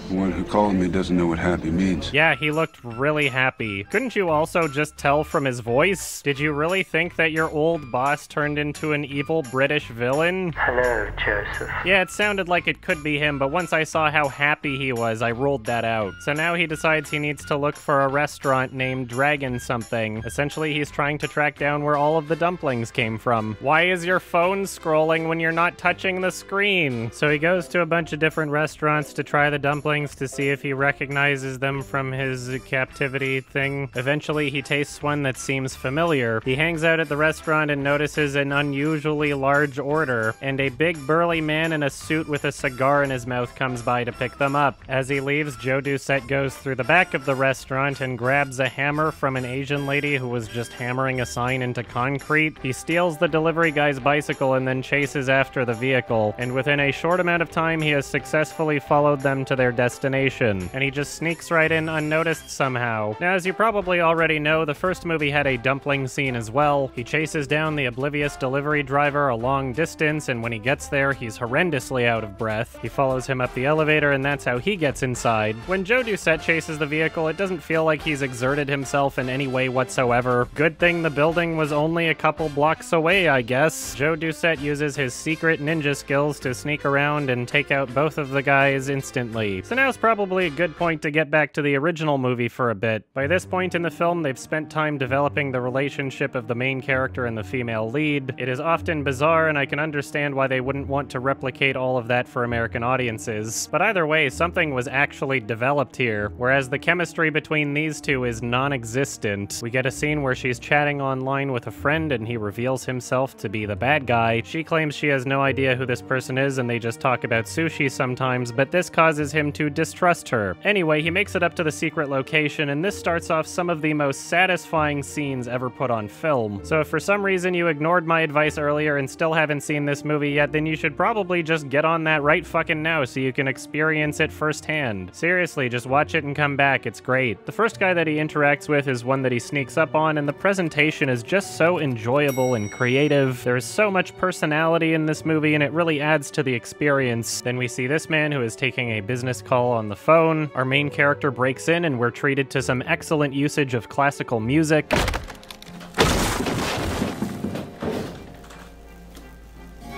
The one who called me doesn't know what happy means. Yeah, he looked really happy. Couldn't you also just tell from his voice? Did you really think that your old boss turned into an evil British villain? Hello, Joseph. Yeah, it sounded like it could be him, but once I saw how happy he was, I ruled that out. So now he decides he needs to look for a restaurant named Dragon something. Essentially, he's trying to track down where all of the dumplings came from. Why is your phone scrolling when you're not touching the screen? So he goes to a bunch of different restaurants to try the dumplings to see if he recognizes them from his captivity thing. Eventually, he tastes one that seems familiar. He hangs out at the restaurant and notices an unusually large order, and a big burly man in a suit with a cigar in his mouth comes by to pick them up. As he leaves, Joe Doucette goes through the back of the restaurant and grabs a hammer from an Asian lady who was just hammering a sign into concrete. He steals the delivery guy's bicycle and then chases after the vehicle, and within a short amount of time, he has successfully followed them to their destination, and he just sneaks right in unnoticed somehow. Now, as you probably already know, the first movie had a dumpling scene as well. He chases down the oblivious delivery driver a long distance, and when he gets there, he's horrendously out of breath. He follows him up the elevator, and that's how he gets inside. When Joe Doucette chases the vehicle, it doesn't feel like he's exerted himself in any way whatsoever. Good thing the building was only a couple blocks away, I guess. Joe Doucette uses his secret ninja skills to sneak around and take out both of the guys instantly. So now's probably a good point to get back to the original movie for a bit. By this point in the film, they've spent time developing the relationship of the main character and the female lead. It is often bizarre, and I can understand why they wouldn't want to replicate all of that for American audiences. But either way, something was actually developed here, whereas the chemistry between these two is non-existent. We get a scene where she's chatting online with a friend, and he reveals himself to be the bad guy. She claims she has no idea who this person is, and they just talk about sushi sometimes, but this causes him to to distrust her. Anyway, he makes it up to the secret location, and this starts off some of the most satisfying scenes ever put on film. So if for some reason you ignored my advice earlier and still haven't seen this movie yet, then you should probably just get on that right fucking now so you can experience it firsthand. Seriously, just watch it and come back, it's great. The first guy that he interacts with is one that he sneaks up on, and the presentation is just so enjoyable and creative. There is so much personality in this movie, and it really adds to the experience. Then we see this man who is taking a business call on the phone. Our main character breaks in, and we're treated to some excellent usage of classical music.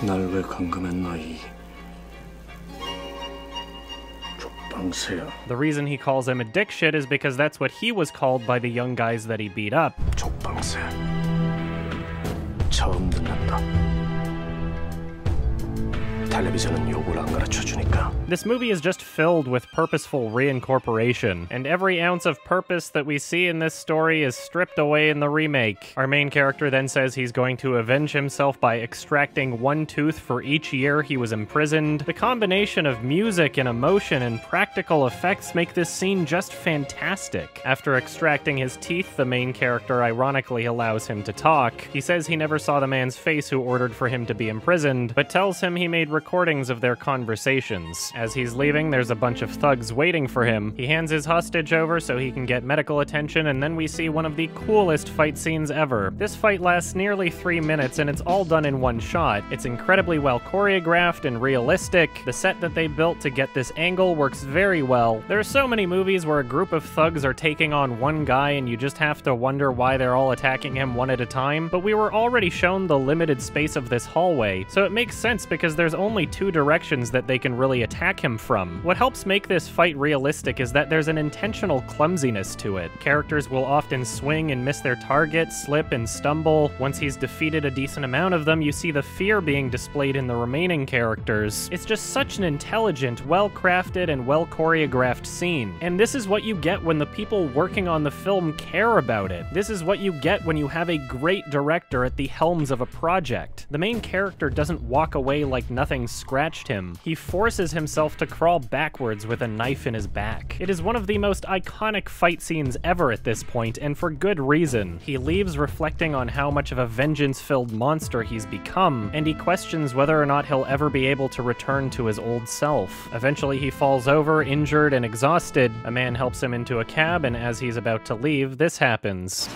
날 왜 감금했나 이 족방새야. The reason he calls him a dick shit is because that's what he was called by the young guys that he beat up. 족방새. 처음 듣는다. 텔레비전은 욕을 안 가르쳐 주니까. This movie is just filled with purposeful reincorporation, and every ounce of purpose that we see in this story is stripped away in the remake. Our main character then says he's going to avenge himself by extracting one tooth for each year he was imprisoned. The combination of music and emotion and practical effects make this scene just fantastic. After extracting his teeth, the main character ironically allows him to talk. He says he never saw the man's face who ordered for him to be imprisoned, but tells him he made recordings of their conversations. As he's leaving, there's a bunch of thugs waiting for him. He hands his hostage over so he can get medical attention, and then we see one of the coolest fight scenes ever. This fight lasts nearly 3 minutes, and it's all done in one shot. It's incredibly well choreographed and realistic. The set that they built to get this angle works very well. There are so many movies where a group of thugs are taking on one guy and you just have to wonder why they're all attacking him one at a time, but we were already shown the limited space of this hallway, so it makes sense because there's only 2 directions that they can really attack him from. What helps make this fight realistic is that there's an intentional clumsiness to it. Characters will often swing and miss their target, slip and stumble. Once he's defeated a decent amount of them, you see the fear being displayed in the remaining characters. It's just such an intelligent, well-crafted, and well-choreographed scene. And this is what you get when the people working on the film care about it. This is what you get when you have a great director at the helms of a project. The main character doesn't walk away like nothing scratched him. He forces himself to crawl backwards with a knife in his back. It is one of the most iconic fight scenes ever at this point, and for good reason. He leaves reflecting on how much of a vengeance-filled monster he's become, and he questions whether or not he'll ever be able to return to his old self. Eventually he falls over, injured and exhausted. A man helps him into a cab, and as he's about to leave, this happens.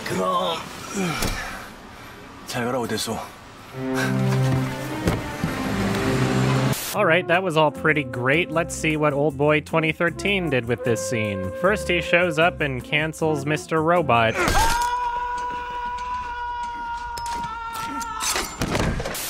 그럼 잘 가라고 됐어. Alright, that was all pretty great. Let's see what Oldboy 2013 did with this scene. First he shows up and cancels Mr. Robot.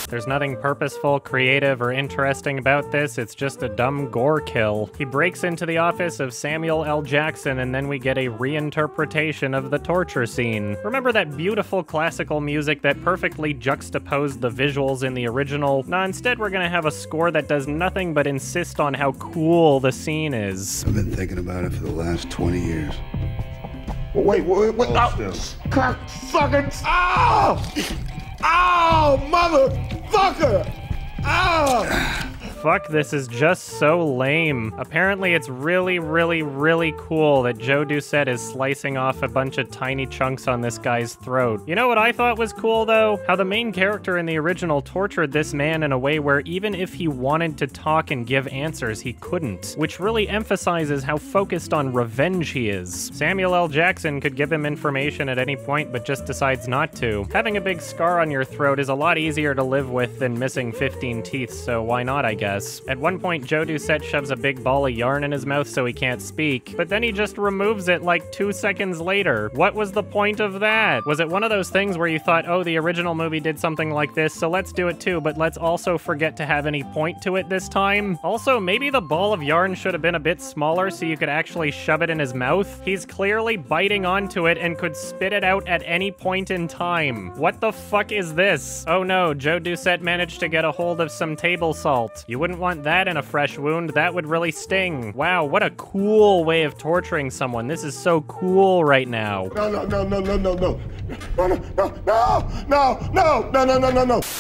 There's nothing purposeful, creative, or interesting about this. It's just a dumb gore kill. He breaks into the office of Samuel L. Jackson, and then we get a reinterpretation of the torture scene. Remember that beautiful classical music that perfectly juxtaposed the visuals in the original? Nah, instead we're gonna have a score that does nothing but insist on how cool the scene is. I've been thinking about it for the last 20 years. Wait. Cocksucker! Ow! Ow, motherfucker! Ow! Fuck, this is just so lame. Apparently it's really, really, really cool that Joe Doucette is slicing off a bunch of tiny chunks on this guy's throat. You know what I thought was cool, though? How the main character in the original tortured this man in a way where even if he wanted to talk and give answers, he couldn't, which really emphasizes how focused on revenge he is. Samuel L. Jackson could give him information at any point, but just decides not to. Having a big scar on your throat is a lot easier to live with than missing 15 teeth, so why not, I guess. At one point, Joe Doucette shoves a big ball of yarn in his mouth so he can't speak, but then he just removes it like 2 seconds later. What was the point of that? Was it one of those things where you thought, oh, the original movie did something like this, so let's do it too, but let's also forget to have any point to it this time? Also, maybe the ball of yarn should have been a bit smaller so you could actually shove it in his mouth. He's clearly biting onto it and could spit it out at any point in time. What the fuck is this? Oh no, Joe Doucette managed to get a hold of some table salt. You wouldn't want that in a fresh wound. That would really sting. Wow, what a cool way of torturing someone. This is so cool right now. No.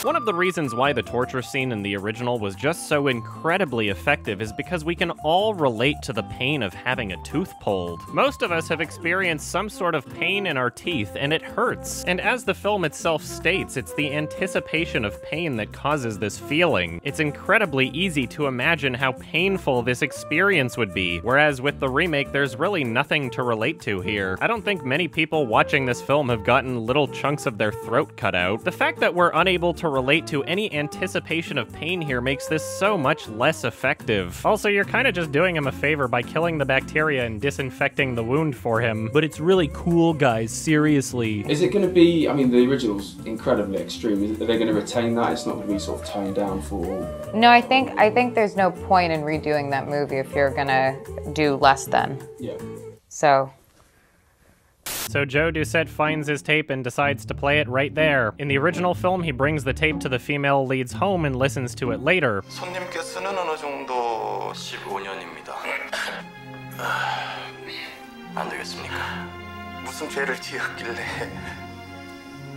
One of the reasons why the torture scene in the original was just so incredibly effective is because we can all relate to the pain of having a tooth pulled. Most of us have experienced some sort of pain in our teeth, and it hurts. And as the film itself states, it's the anticipation of pain that causes this feeling. It's incredibly easy to imagine how painful this experience would be, whereas with the remake, there's really nothing to relate to here. I don't think many people watching this film have gotten little chunks of their throat cut out. The fact that we're unable to relate to any anticipation of pain here makes this so much less effective. Also, you're kind of just doing him a favor by killing the bacteria and disinfecting the wound for him. But it's really cool, guys, seriously. Is it going to be, I mean, the original's incredibly extreme. Are they going to retain that? It's not going to be sort of toned down for all? No, I think there's no point in redoing that movie if you're gonna do less than. Yeah. So Joe Doucette finds his tape and decides to play it right there. In the original film, he brings the tape to the female lead's home and listens to it later. 손님께서는 어느 정도 15년입니다. 안 되겠습니까? 무슨 죄를 지었길래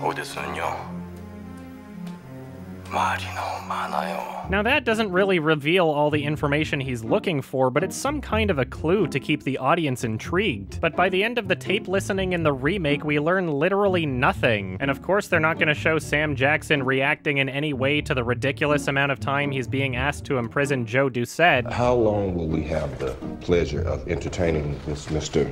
어디서는요? 말이 너무 많아요. Now that doesn't really reveal all the information he's looking for, but it's some kind of a clue to keep the audience intrigued. But by the end of the tape listening in the remake, we learn literally nothing. And of course they're not going to show Sam Jackson reacting in any way to the ridiculous amount of time he's being asked to imprison Joe Doucette. How long will we have the pleasure of entertaining this Mr.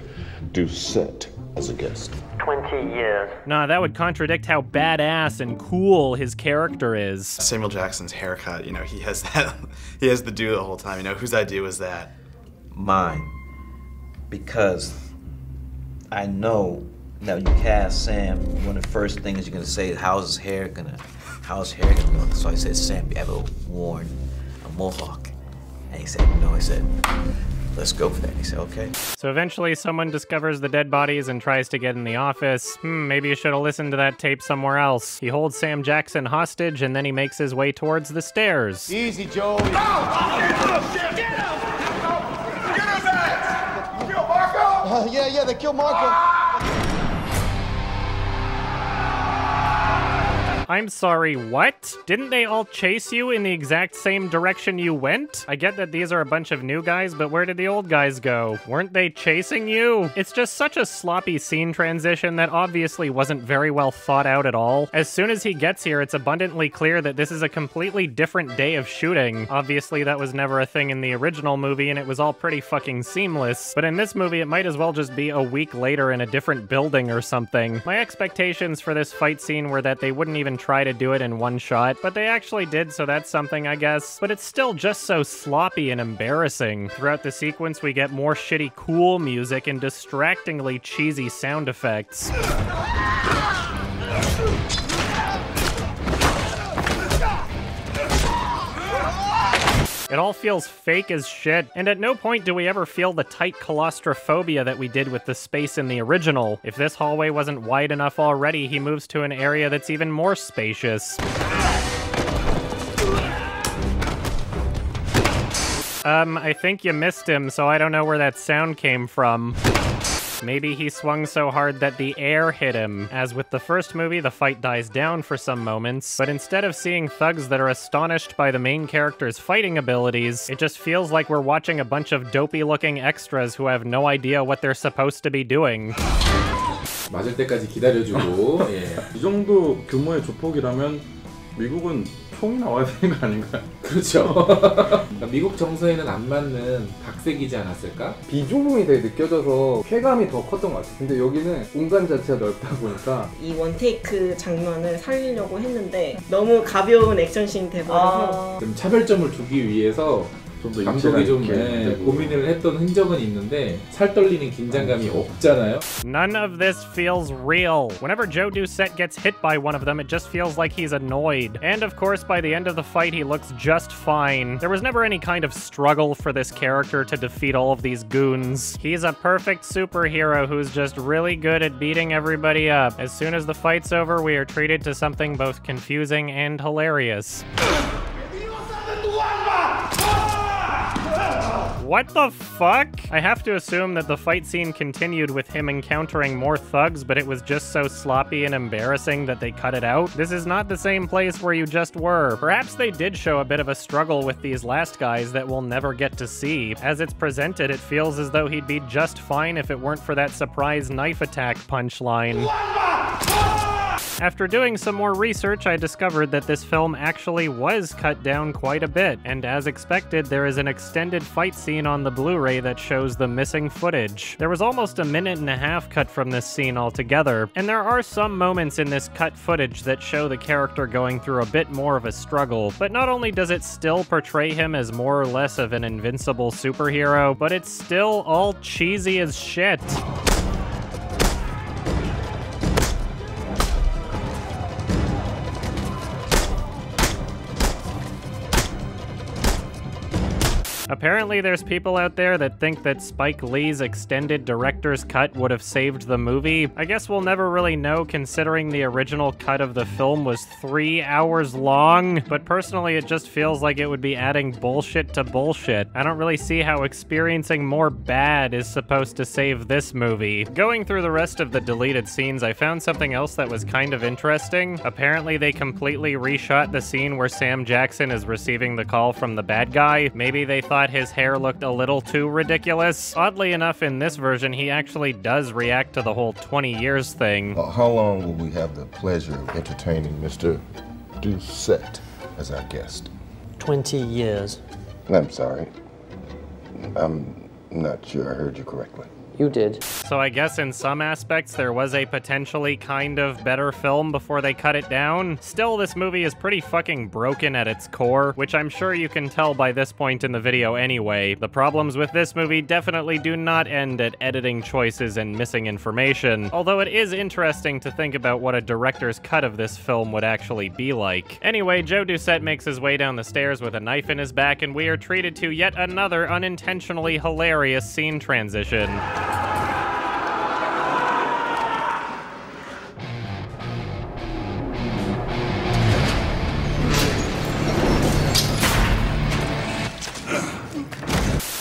Doucette as a guest? 20 years. Nah, that would contradict how badass and cool his character is. Samuel Jackson's haircut, you know, he has that, he has the do the whole time, you know, whose idea was that? Mine. Because I know that when you cast Sam, one of the first things you're gonna say is, how's his hair gonna look? So I said, Sam, you ever worn a mohawk? And he said, no. I said, let's go for that. He said, okay. So eventually someone discovers the dead bodies and tries to get in the office. Maybe you should have listened to that tape somewhere else. He holds Sam Jackson hostage and then he makes his way towards the stairs. Easy, Joe. Get him! Get him! Get his ass! Kill Marco? Yeah, they killed Marco. I'm sorry, what? Didn't they all chase you in the exact same direction you went? I get that these are a bunch of new guys, but where did the old guys go? Weren't they chasing you? It's just such a sloppy scene transition that obviously wasn't very well thought out at all. As soon as he gets here, it's abundantly clear that this is a completely different day of shooting. Obviously, that was never a thing in the original movie, and it was all pretty fucking seamless. But in this movie, it might as well just be a week later in a different building or something. My expectations for this fight scene were that they wouldn't even try to do it in one shot, but they actually did, so that's something, I guess. But it's still just so sloppy and embarrassing. Throughout the sequence, we get more shitty cool music and distractingly cheesy sound effects. It all feels fake as shit, and at no point do we ever feel the tight claustrophobia that we did with the space in the original. If this hallway wasn't wide enough already, he moves to an area that's even more spacious. I think you missed him, so I don't know where that sound came from. Maybe he swung so hard that the air hit him. As with the first movie, the fight dies down for some moments, but instead of seeing thugs that are astonished by the main character's fighting abilities, it just feels like we're watching a bunch of dopey-looking extras who have no idea what they're supposed to be doing. 맞을 때까지 기다려주고 예. 이 정도 규모의 조폭이라면 미국은 총이 나와야 되는 거 아닌가요? 그렇죠. 그러니까 미국 정서에는 안 맞는 각색이지 않았을까? 비좁음이 되게 느껴져서 쾌감이 더 컸던 것 같아요. 근데 여기는 공간 자체가 넓다 보니까 이 원테이크 장면을 살리려고 했는데 너무 가벼운 액션씬이 돼버려서 좀 차별점을 두기 위해서 감독이 좀 고민을 했던 흔적은 있는데 살떨리는 긴장감이 없잖아요. None of this feels real. Whenever Joe Doucette gets hit by one of them, it just feels like he's annoyed. And of course, by the end of the fight, he looks just fine. There was never any kind of struggle for this character to defeat all of these goons. He's a perfect superhero who's just really good at beating everybody up. As soon as the fight's over, we are treated to something both confusing and hilarious. What the fuck? I have to assume that the fight scene continued with him encountering more thugs, but it was just so sloppy and embarrassing that they cut it out. This is not the same place where you just were. Perhaps they did show a bit of a struggle with these last guys that we'll never get to see. As it's presented, it feels as though he'd be just fine if it weren't for that surprise knife attack punchline. After doing some more research, I discovered that this film actually was cut down quite a bit, and as expected, there is an extended fight scene on the Blu-ray that shows the missing footage. There was almost a minute and a half cut from this scene altogether, and there are some moments in this cut footage that show the character going through a bit more of a struggle, but not only does it still portray him as more or less of an invincible superhero, but it's still all cheesy as shit. Apparently there's people out there that think that Spike Lee's extended director's cut would have saved the movie. I guess we'll never really know, considering the original cut of the film was 3 hours long, but personally it just feels like it would be adding bullshit to bullshit. I don't really see how experiencing more bad is supposed to save this movie. Going through the rest of the deleted scenes, I found something else that was kind of interesting. Apparently they completely reshot the scene where Sam Jackson is receiving the call from the bad guy. Maybe they thought his hair looked a little too ridiculous. Oddly enough, in this version, he actually does react to the whole 20 years thing. How long will we have the pleasure of entertaining Mr. Doucette as our guest? 20 years. I'm sorry. I'm not sure I heard you correctly. You did. So I guess in some aspects there was a potentially kind of better film before they cut it down. Still, this movie is pretty fucking broken at its core, which I'm sure you can tell by this point in the video anyway. The problems with this movie definitely do not end at editing choices and missing information, although it is interesting to think about what a director's cut of this film would actually be like. Anyway, Joe Doucette makes his way down the stairs with a knife in his back, and we are treated to yet another unintentionally hilarious scene transition.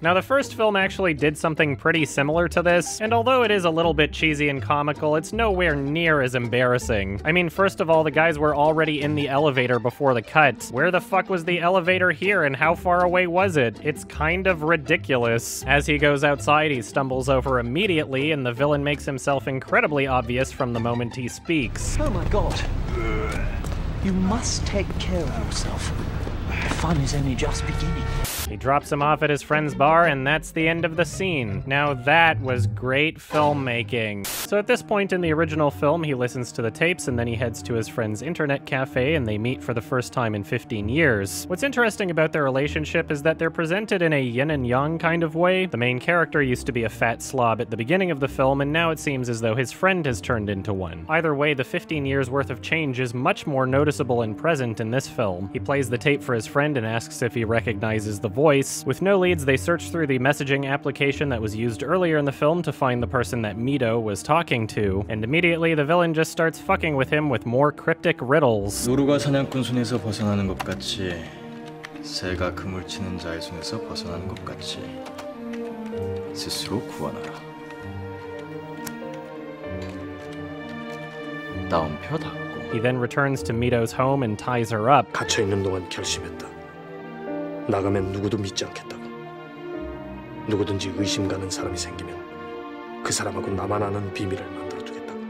Now, the first film actually did something pretty similar to this, and although it is a little bit cheesy and comical, it's nowhere near as embarrassing. I mean, first of all, the guys were already in the elevator before the cut. Where the fuck was the elevator here, and how far away was it? It's kind of ridiculous. As he goes outside, he stumbles over immediately, and the villain makes himself incredibly obvious from the moment he speaks. Oh my god. You must take care of yourself. The fun is only just beginning. He drops him off at his friend's bar, and that's the end of the scene. Now that was great filmmaking. So at this point in the original film, he listens to the tapes, and then he heads to his friend's internet cafe, and they meet for the first time in 15 years. What's interesting about their relationship is that they're presented in a yin and yang kind of way. The main character used to be a fat slob at the beginning of the film, and now it seems as though his friend has turned into one. Either way, the 15 years worth of change is much more noticeable and present in this film. He plays the tape for his friend and asks if he recognizes the voice. With no leads, they search through the messaging application that was used earlier in the film to find the person that Mito was talking to, and immediately the villain just starts fucking with him with more cryptic riddles. 노루가 사냥꾼 손에서 벗어나는 것 같이 새가 그물 치는 자의 손에서 벗어나는 것 같이 스스로 구원하라. 따옴표 닫고. He then returns to Mito's home and ties her up. 갇혀 있는 동안 결심했다. 나가면 누구도 믿지 않겠다고. 누구든지 의심 가는 사람이 생기면 그 사람하고 나만 아는 비밀을 만들어두겠다고.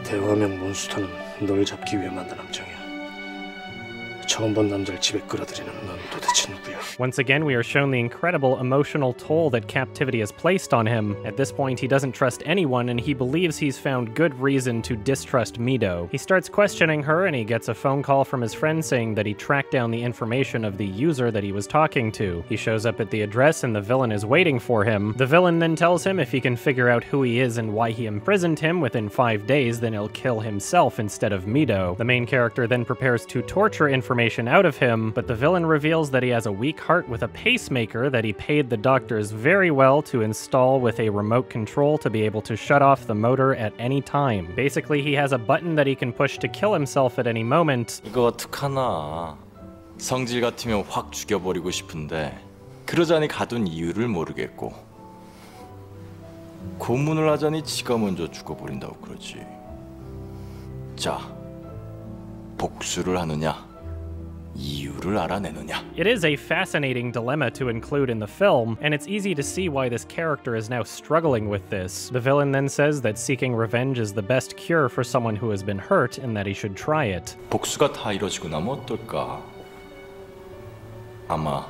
대화명 몬스터는 널 잡기 위해 만든 함정이야. 처음 본 남자를 집에 끌어들이는 넌 도대체 누구야? Once again, we are shown the incredible emotional toll that captivity has placed on him. At this point, he doesn't trust anyone, and he believes he's found good reason to distrust Mito. He starts questioning her, and he gets a phone call from his friend saying that he tracked down the information of the user that he was talking to. He shows up at the address, and the villain is waiting for him. The villain then tells him if he can figure out who he is and why he imprisoned him within 5 days, then he'll kill himself instead of Mito. The main character then prepares to torture information out of him, but the villain reveals that he has a weak heart with a pacemaker that he paid the doctors very well to install with a remote control to be able to shut off the motor at any time. Basically, he has a button that he can push to kill himself at any moment. 이거 어떡하나. 성질 같으면 확 죽여버리고 싶은데 그러자니 가둔 이유를 모르겠고 고문을 하자니 지가 먼저 죽어버린다고 그러지. 자, 복수를 하느냐, 이유를 알아내느냐. It is a fascinating dilemma to include in the film, and it's easy to see why this character is now struggling with this. The villain then says that seeking revenge is the best cure for someone who has been hurt and that he should try it. 복수가 다 이루어지고 나면 어떨까? 아마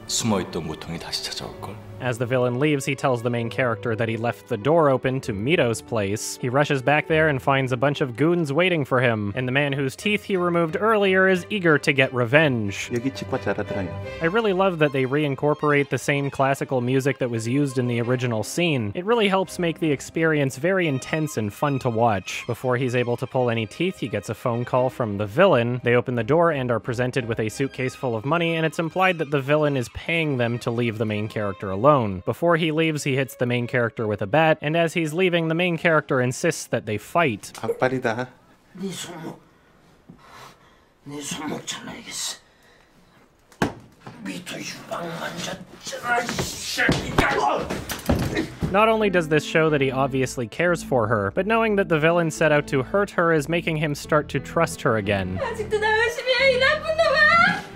숨어있던 고통이 다시 찾아올걸? As the villain leaves, he tells the main character that he left the door open to Mito's place. He rushes back there and finds a bunch of goons waiting for him, and the man whose teeth he removed earlier is eager to get revenge. I really love that they reincorporate the same classical music that was used in the original scene. It really helps make the experience very intense and fun to watch. Before he's able to pull any teeth, he gets a phone call from the villain. They open the door and are presented with a suitcase full of money, and it's implied that the villain is paying them to leave the main character alone. Before he leaves, he hits the main character with a bat, and as he's leaving, the main character insists that they fight. 악발이다. 네 손목 잘라야겠어. 미토 유방 만졌잖아, 이 Not only does this show that he obviously cares for her, but knowing that the villain set out to hurt her is making him start to trust her again. 아직도 나 열심히 해, 이 나쁜 놈아!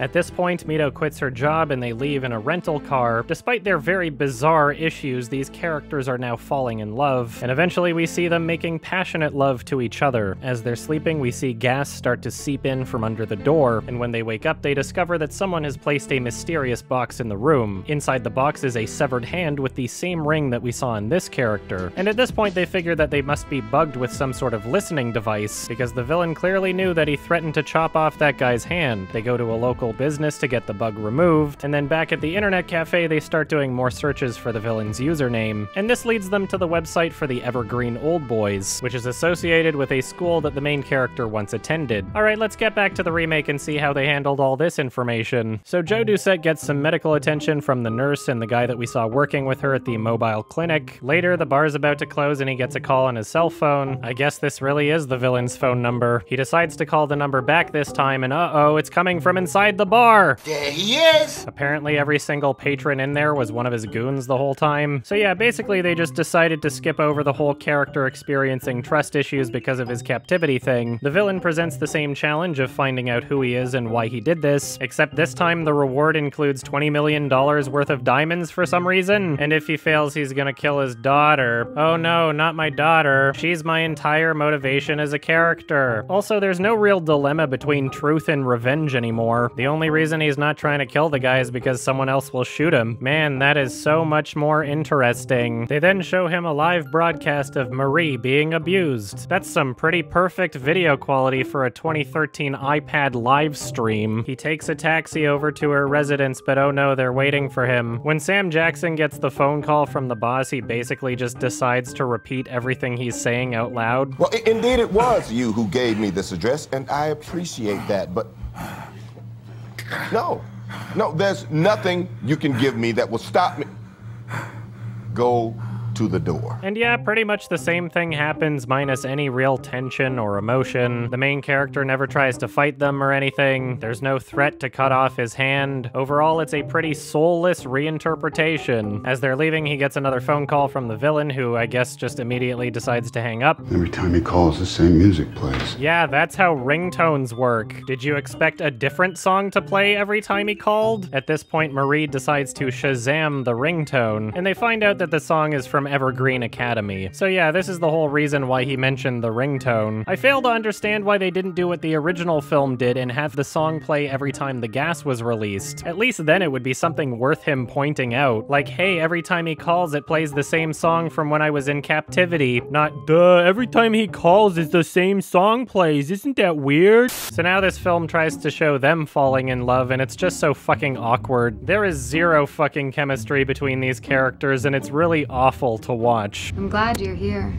At this point, Mito quits her job and they leave in a rental car. Despite their very bizarre issues, these characters are now falling in love, and eventually we see them making passionate love to each other. As they're sleeping, we see gas start to seep in from under the door, and when they wake up, they discover that someone has placed a mysterious box in the room. Inside the box is a severed hand with the same ring that we saw in this character, and at this point they figure that they must be bugged with some sort of listening device, because the villain clearly knew that he threatened to chop off that guy's hand. They go to a local business to get the bug removed, and then back at the internet cafe they start doing more searches for the villain's username, and this leads them to the website for the evergreen Oldboys, which is associated with a school that the main character once attended. Alright, let's get back to the remake and see how they handled all this information. So Joe Doucette gets some medical attention from the nurse and the guy that we saw working with her at the mobile clinic. Later, the bar's about to close and he gets a call on his cell phone. I guess this really is the villain's phone number. He decides to call the number back this time, and uh-oh, it's coming from inside the bar! There he is! Apparently every single patron in there was one of his goons the whole time. So yeah, basically they just decided to skip over the whole character experiencing trust issues because of his captivity thing. The villain presents the same challenge of finding out who he is and why he did this, except this time the reward includes $20 million worth of diamonds for some reason, and if he fails he's gonna kill his daughter. Oh no, not my daughter. She's my entire motivation as a character. Also, there's no real dilemma between truth and revenge anymore. The only reason he's not trying to kill the guy is because someone else will shoot him. Man, that is so much more interesting. They then show him a live broadcast of Marie being abused. That's some pretty perfect video quality for a 2013 iPad live stream. He takes a taxi over to her residence, but oh no, they're waiting for him. When Sam Jackson gets the phone call from the boss, he basically just decides to repeat everything he's saying out loud. Well, indeed it was you who gave me this address, and I appreciate that, but no, there's nothing you can give me that will stop me. Go to the door. And yeah, pretty much the same thing happens minus any real tension or emotion. The main character never tries to fight them or anything. There's no threat to cut off his hand. Overall, it's a pretty soulless reinterpretation. As they're leaving, he gets another phone call from the villain, who I guess just immediately decides to hang up. Every time he calls, the same music plays. Yeah, that's how ringtones work. Did you expect a different song to play every time he called? At this point, Marie decides to Shazam the ringtone, and they find out that the song is from Evergreen Academy. So yeah, this is the whole reason why he mentioned the ringtone. I fail to understand why they didn't do what the original film did and have the song play every time the gas was released. At least then it would be something worth him pointing out. Like, hey, every time he calls it plays the same song from when I was in captivity. Not, duh, every time he calls it's the same song plays. Isn't that weird? So now this film tries to show them falling in love, and it's just so fucking awkward. There is zero fucking chemistry between these characters, and it's really awful to watch. I'm glad you're here.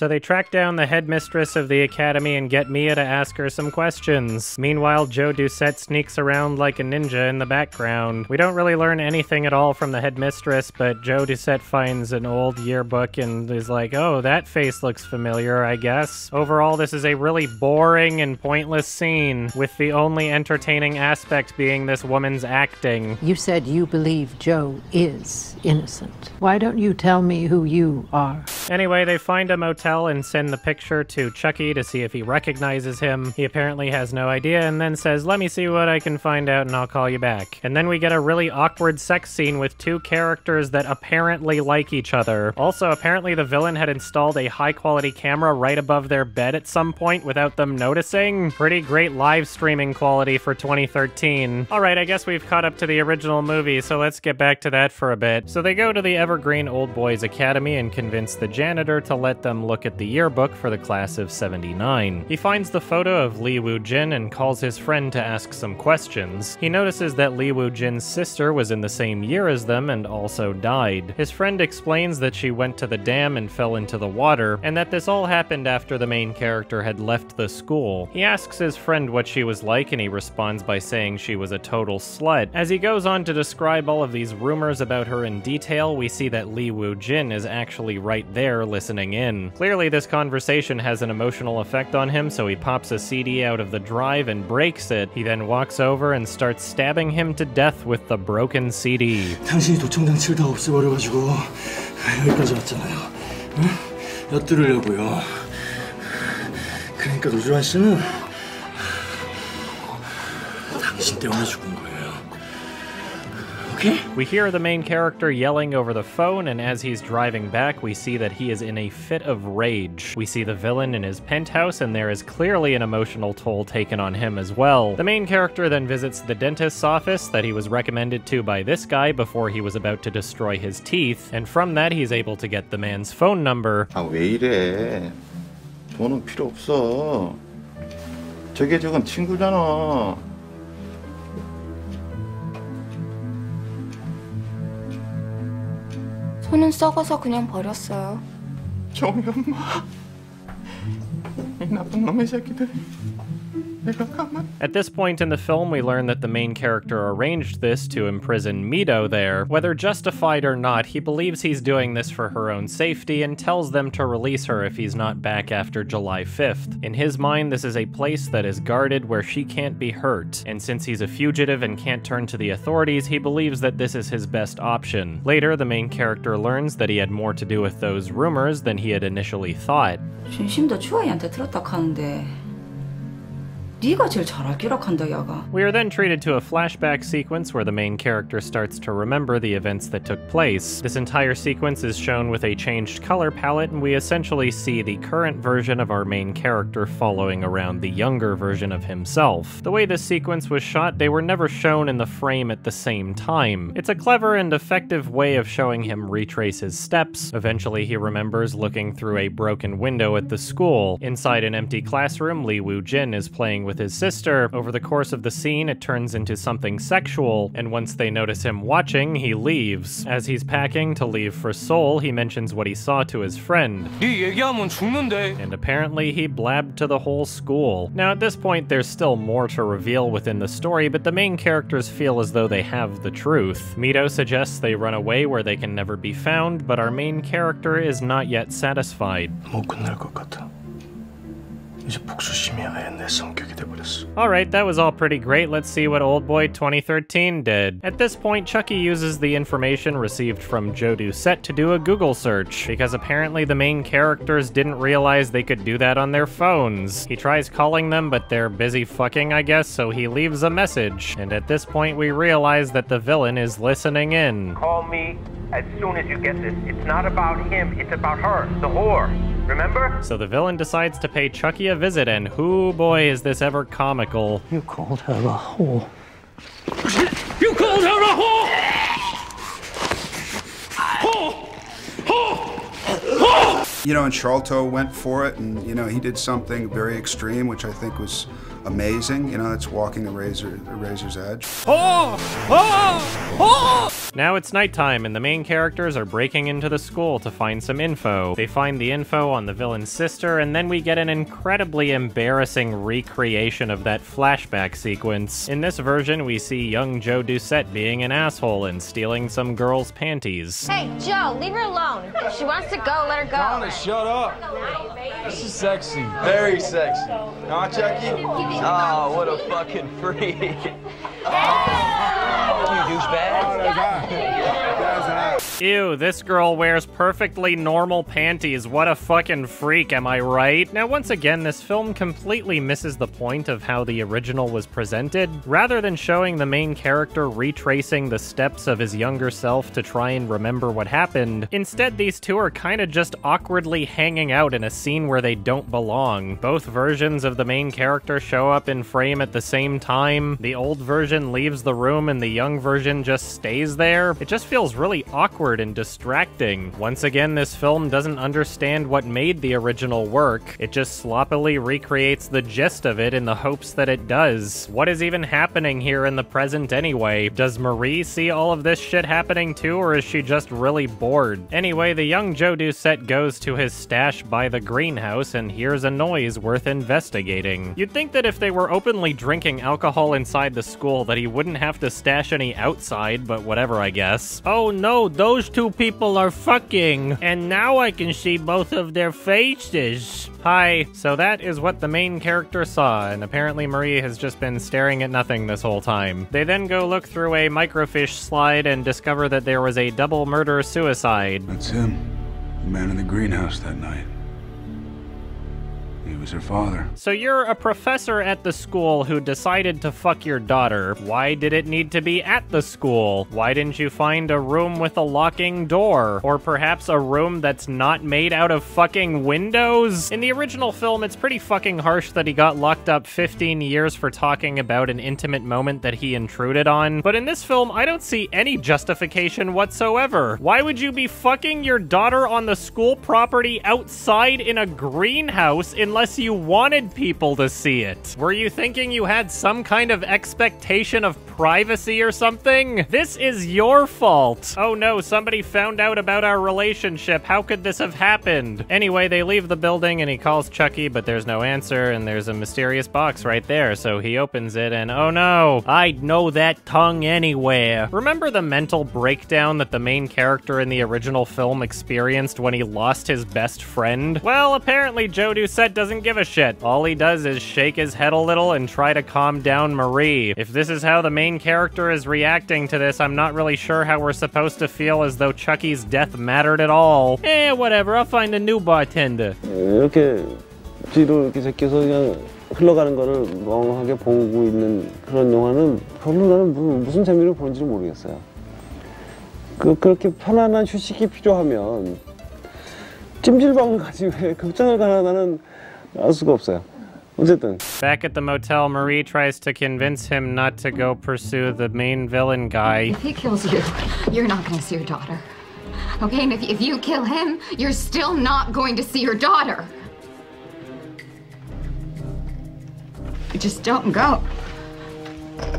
So they track down the headmistress of the academy and get Mia to ask her some questions. Meanwhile, Joe Doucette sneaks around like a ninja in the background. We don't really learn anything at all from the headmistress, but Joe Doucette finds an old yearbook and is like, oh, that face looks familiar, I guess. Overall, this is a really boring and pointless scene, with the only entertaining aspect being this woman's acting. You said you believe Joe is innocent. Why don't you tell me who you are? Anyway, they find a motel and send the picture to Chucky to see if he recognizes him. He apparently has no idea and then says, let me see what I can find out and I'll call you back. And then we get a really awkward sex scene with two characters that apparently like each other. Also, apparently the villain had installed a high-quality camera right above their bed at some point without them noticing. Pretty great live streaming quality for 2013. Alright, I guess we've caught up to the original movie, so let's get back to that for a bit. So they go to the Evergreen Old Boys Academy and convince the janitor to let them look at the yearbook for the class of '79. He finds the photo of Lee Woo-jin and calls his friend to ask some questions. He notices that Lee Woo-jin's sister was in the same year as them and also died. His friend explains that she went to the dam and fell into the water, and that this all happened after the main character had left the school. He asks his friend what she was like, and he responds by saying she was a total slut. As he goes on to describe all of these rumors about her in detail, we see that Lee Woo-jin is actually right there listening in. Clearly, this conversation has an emotional effect on him, so he pops a CD out of the drive and breaks it. He then walks over and starts stabbing him to death with the broken CD. 당신이 도청장치를 다 없애버려가지고 여기까지 왔잖아요. 응? 엿들으려고요. 그러니까 노주환 씨는 당신 때문에 죽은 거예요. We hear the main character yelling over the phone, and as he's driving back, we see that he is in a fit of rage. We see the villain in his penthouse, and there is clearly an emotional toll taken on him as well. The main character then visits the dentist's office that he was recommended to by this guy before he was about to destroy his teeth, and from that he's able to get the man's phone number. 아, 왜 이래? 돈은 필요 없어. 저게 저건 친구잖아. 손은 썩어서 그냥 버렸어요. 정이 엄마. 이 나쁜 놈의 새끼들. At this point in the film, we learn that the main character arranged this to imprison Mito there. Whether justified or not, he believes he's doing this for her own safety and tells them to release her if he's not back after July 5th. In his mind, this is a place that is guarded where she can't be hurt, and since he's a fugitive and can't turn to the authorities, he believes that this is his best option. Later, the main character learns that he had more to do with those rumors than he had initially thought. 진심도 추아이한테 들었다 카는데 네가 제일 잘할 기록한다 야가. We are then treated to a flashback sequence where the main character starts to remember the events that took place. This entire sequence is shown with a changed color palette, and we essentially see the current version of our main character following around the younger version of himself. The way this sequence was shot, they were never shown in the frame at the same time. It's a clever and effective way of showing him retrace his steps. Eventually he remembers looking through a broken window at the school. Inside an empty classroom, Lee Woo-jin is playing with his sister. Over the course of the scene, it turns into something sexual, and once they notice him watching, he leaves. As he's packing to leave for Seoul, he mentions what he saw to his friend. And apparently he blabbed to the whole school. Now at this point, there's still more to reveal within the story, but the main characters feel as though they have the truth. Mito suggests they run away where they can never be found, but our main character is not yet satisfied. 못 끝날 것 같아. 이제 복수심이 아예 내 성격이 돼버렸어. Alright, that was all pretty great. Let's see what Oldboy 2013 did. At this point, Chucky uses the information received from Joe Doucette to do a Google search, because apparently the main characters didn't realize they could do that on their phones. He tries calling them, but they're busy fucking, I guess, so he leaves a message. And at this point, we realize that the villain is listening in. Call me as soon as you get this. It's not about him, it's about her, the whore. Remember? So the villain decides to pay Chucky a visit, and whoo boy is this ever comical. You called her a whore. You called her a whore! Whore! Whore! Whore! You know, and Charlton went for it, and, you know, he did something very extreme, which I think was amazing. You know, it's walking a razor's edge. Now it's nighttime, and the main characters are breaking into the school to find some info. They find the info on the villain's sister, and then we get an incredibly embarrassing recreation of that flashback sequence. In this version, we see young Joe Doucette being an asshole and stealing some girl's panties. Hey, Joe, leave her alone. If she wants to go, let her go. Donna, shut up. This is sexy. Very sexy. Huh, Chucky? Oh, what a fucking freak. You douchebag. Ew, this girl wears perfectly normal panties. What a fucking freak, am I right? Now, once again, this film completely misses the point of how the original was presented. Rather than showing the main character retracing the steps of his younger self to try and remember what happened, instead these two are kinda just awkwardly hanging out in a scene where they don't belong. Both versions of the main character show up in frame at the same time. The old version leaves the room and the young version just stays there. It just feels really awkward and distracting. Once again, this film doesn't understand what made the original work. It just sloppily recreates the gist of it in the hopes that it does. What is even happening here in the present anyway? Does Marie see all of this shit happening too, or is she just really bored? Anyway, the young Joe Doucette goes to his stash by the greenhouse and hears a noise worth investigating. You'd think that if they were openly drinking alcohol inside the school that he wouldn't have to stash any outside, but whatever, I guess. Oh no, those two people are fucking, and now I can see both of their faces. Hi. So that is what the main character saw, and apparently Marie has just been staring at nothing this whole time. They then go look through a microfiche slide and discover that there was a double murder-suicide. That's him, the man in the greenhouse that night. He was her father. So you're a professor at the school who decided to fuck your daughter. Why did it need to be at the school? Why didn't you find a room with a locking door? Or perhaps a room that's not made out of fucking windows? In the original film, it's pretty fucking harsh that he got locked up 15 years for talking about an intimate moment that he intruded on. But in this film, I don't see any justification whatsoever. Why would you be fucking your daughter on the school property outside in a greenhouse unless you wanted people to see it? Were you thinking you had some kind of expectation of privacy or something? This is your fault. Oh no, somebody found out about our relationship. How could this have happened? Anyway, they leave the building and he calls Chucky, but there's no answer and there's a mysterious box right there, so he opens it and oh no, I'd know that tongue anywhere. Remember the mental breakdown that the main character in the original film experienced when he lost his best friend? Well, apparently Joe Doucette doesn't give a shit. All he does is shake his head a little and try to calm down Marie. If this is how the main character is reacting to this, I'm not really sure how we're supposed to feel as though Chucky's death mattered at all. Whatever, I'll find a new bartender. 이렇게 뒤로 이렇게 제껴서 그냥 흘러가는 거를 멍하게 보고 있는 그런 영화는 별로 나는 무슨 재미를 보는지 모르겠어요. 그렇게 편안한 휴식이 필요하면 찜질방을 가지 왜 극장을 가나 나는 알 수가 없어요. 어쨌든. Back at the motel, Marie tries to convince him not to go pursue the main villain guy. If he kills you, you're not going to see your daughter. Okay, and if you kill him, you're still not going to see your daughter. You just don't go. I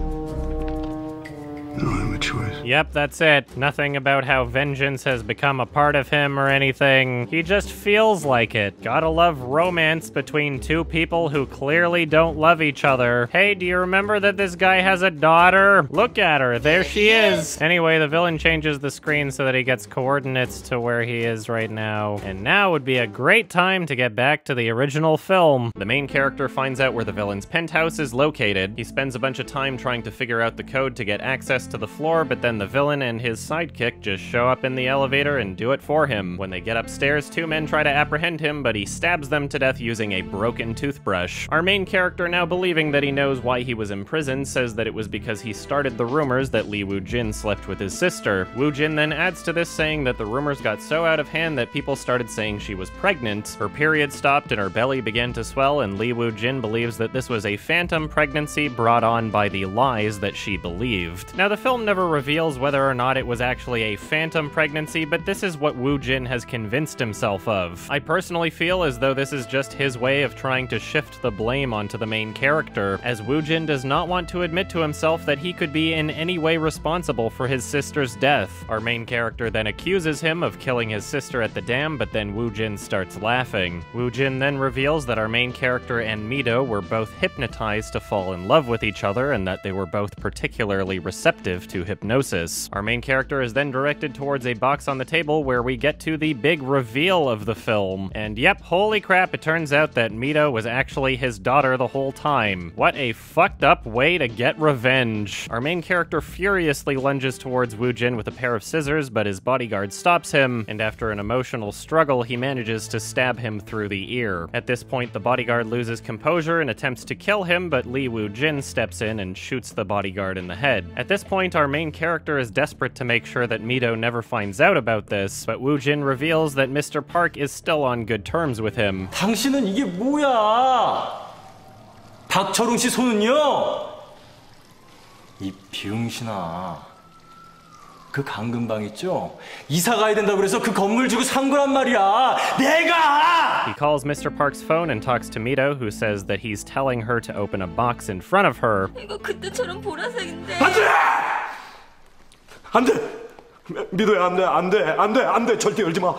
don't have a choice. Yep, that's it. Nothing about how vengeance has become a part of him or anything. He just feels like it. Gotta love romance between two people who clearly don't love each other. Hey, do you remember that this guy has a daughter? Look at her, there she is. Anyway, the villain changes the screen so that he gets coordinates to where he is right now. And now would be a great time to get back to the original film. The main character finds out where the villain's penthouse is located. He spends a bunch of time trying to figure out the code to get access to the floor, but then the villain and his sidekick just show up in the elevator and do it for him. When they get upstairs, two men try to apprehend him, but he stabs them to death using a broken toothbrush. Our main character, now believing that he knows why he was imprisoned, says that it was because he started the rumors that Li Woo-jin slept with his sister. Woo-jin then adds to this, saying that the rumors got so out of hand that people started saying she was pregnant. Her period stopped and her belly began to swell, and Li Woo-jin believes that this was a phantom pregnancy brought on by the lies that she believed. Now, the film never never reveals whether or not it was actually a phantom pregnancy, but this is what Woo Jin has convinced himself of. I personally feel as though this is just his way of trying to shift the blame onto the main character, as Woo Jin does not want to admit to himself that he could be in any way responsible for his sister's death. Our main character then accuses him of killing his sister at the dam, but then Woo Jin starts laughing. Woo Jin then reveals that our main character and Mido were both hypnotized to fall in love with each other, and that they were both particularly receptive to hypnosis. Our main character is then directed towards a box on the table where we get to the big reveal of the film. And yep, holy crap, it turns out that Mido was actually his daughter the whole time. What a fucked up way to get revenge. Our main character furiously lunges towards Woo Jin with a pair of scissors, but his bodyguard stops him, and after an emotional struggle, he manages to stab him through the ear. At this point, the bodyguard loses composure and attempts to kill him, but Lee Woo Jin steps in and shoots the bodyguard in the head. At this point, our main character is desperate to make sure that Mido never finds out about this, but Woo Jin reveals that Mr. Park is still on good terms with him. 당신은 이게 뭐야? 박철웅 씨 손은요? 이 병신아. 그 강금방 있죠? 이사 가야 된다고 그래서 그 건물 주고 산 거란 말이야. 내가! He calls Mr. Park's phone and talks to Mido, who says that he's telling her to open a box in front of her. 이거 그때처럼 보라색인데. 안 돼! 미도야, 안 돼! 절대 열지 마!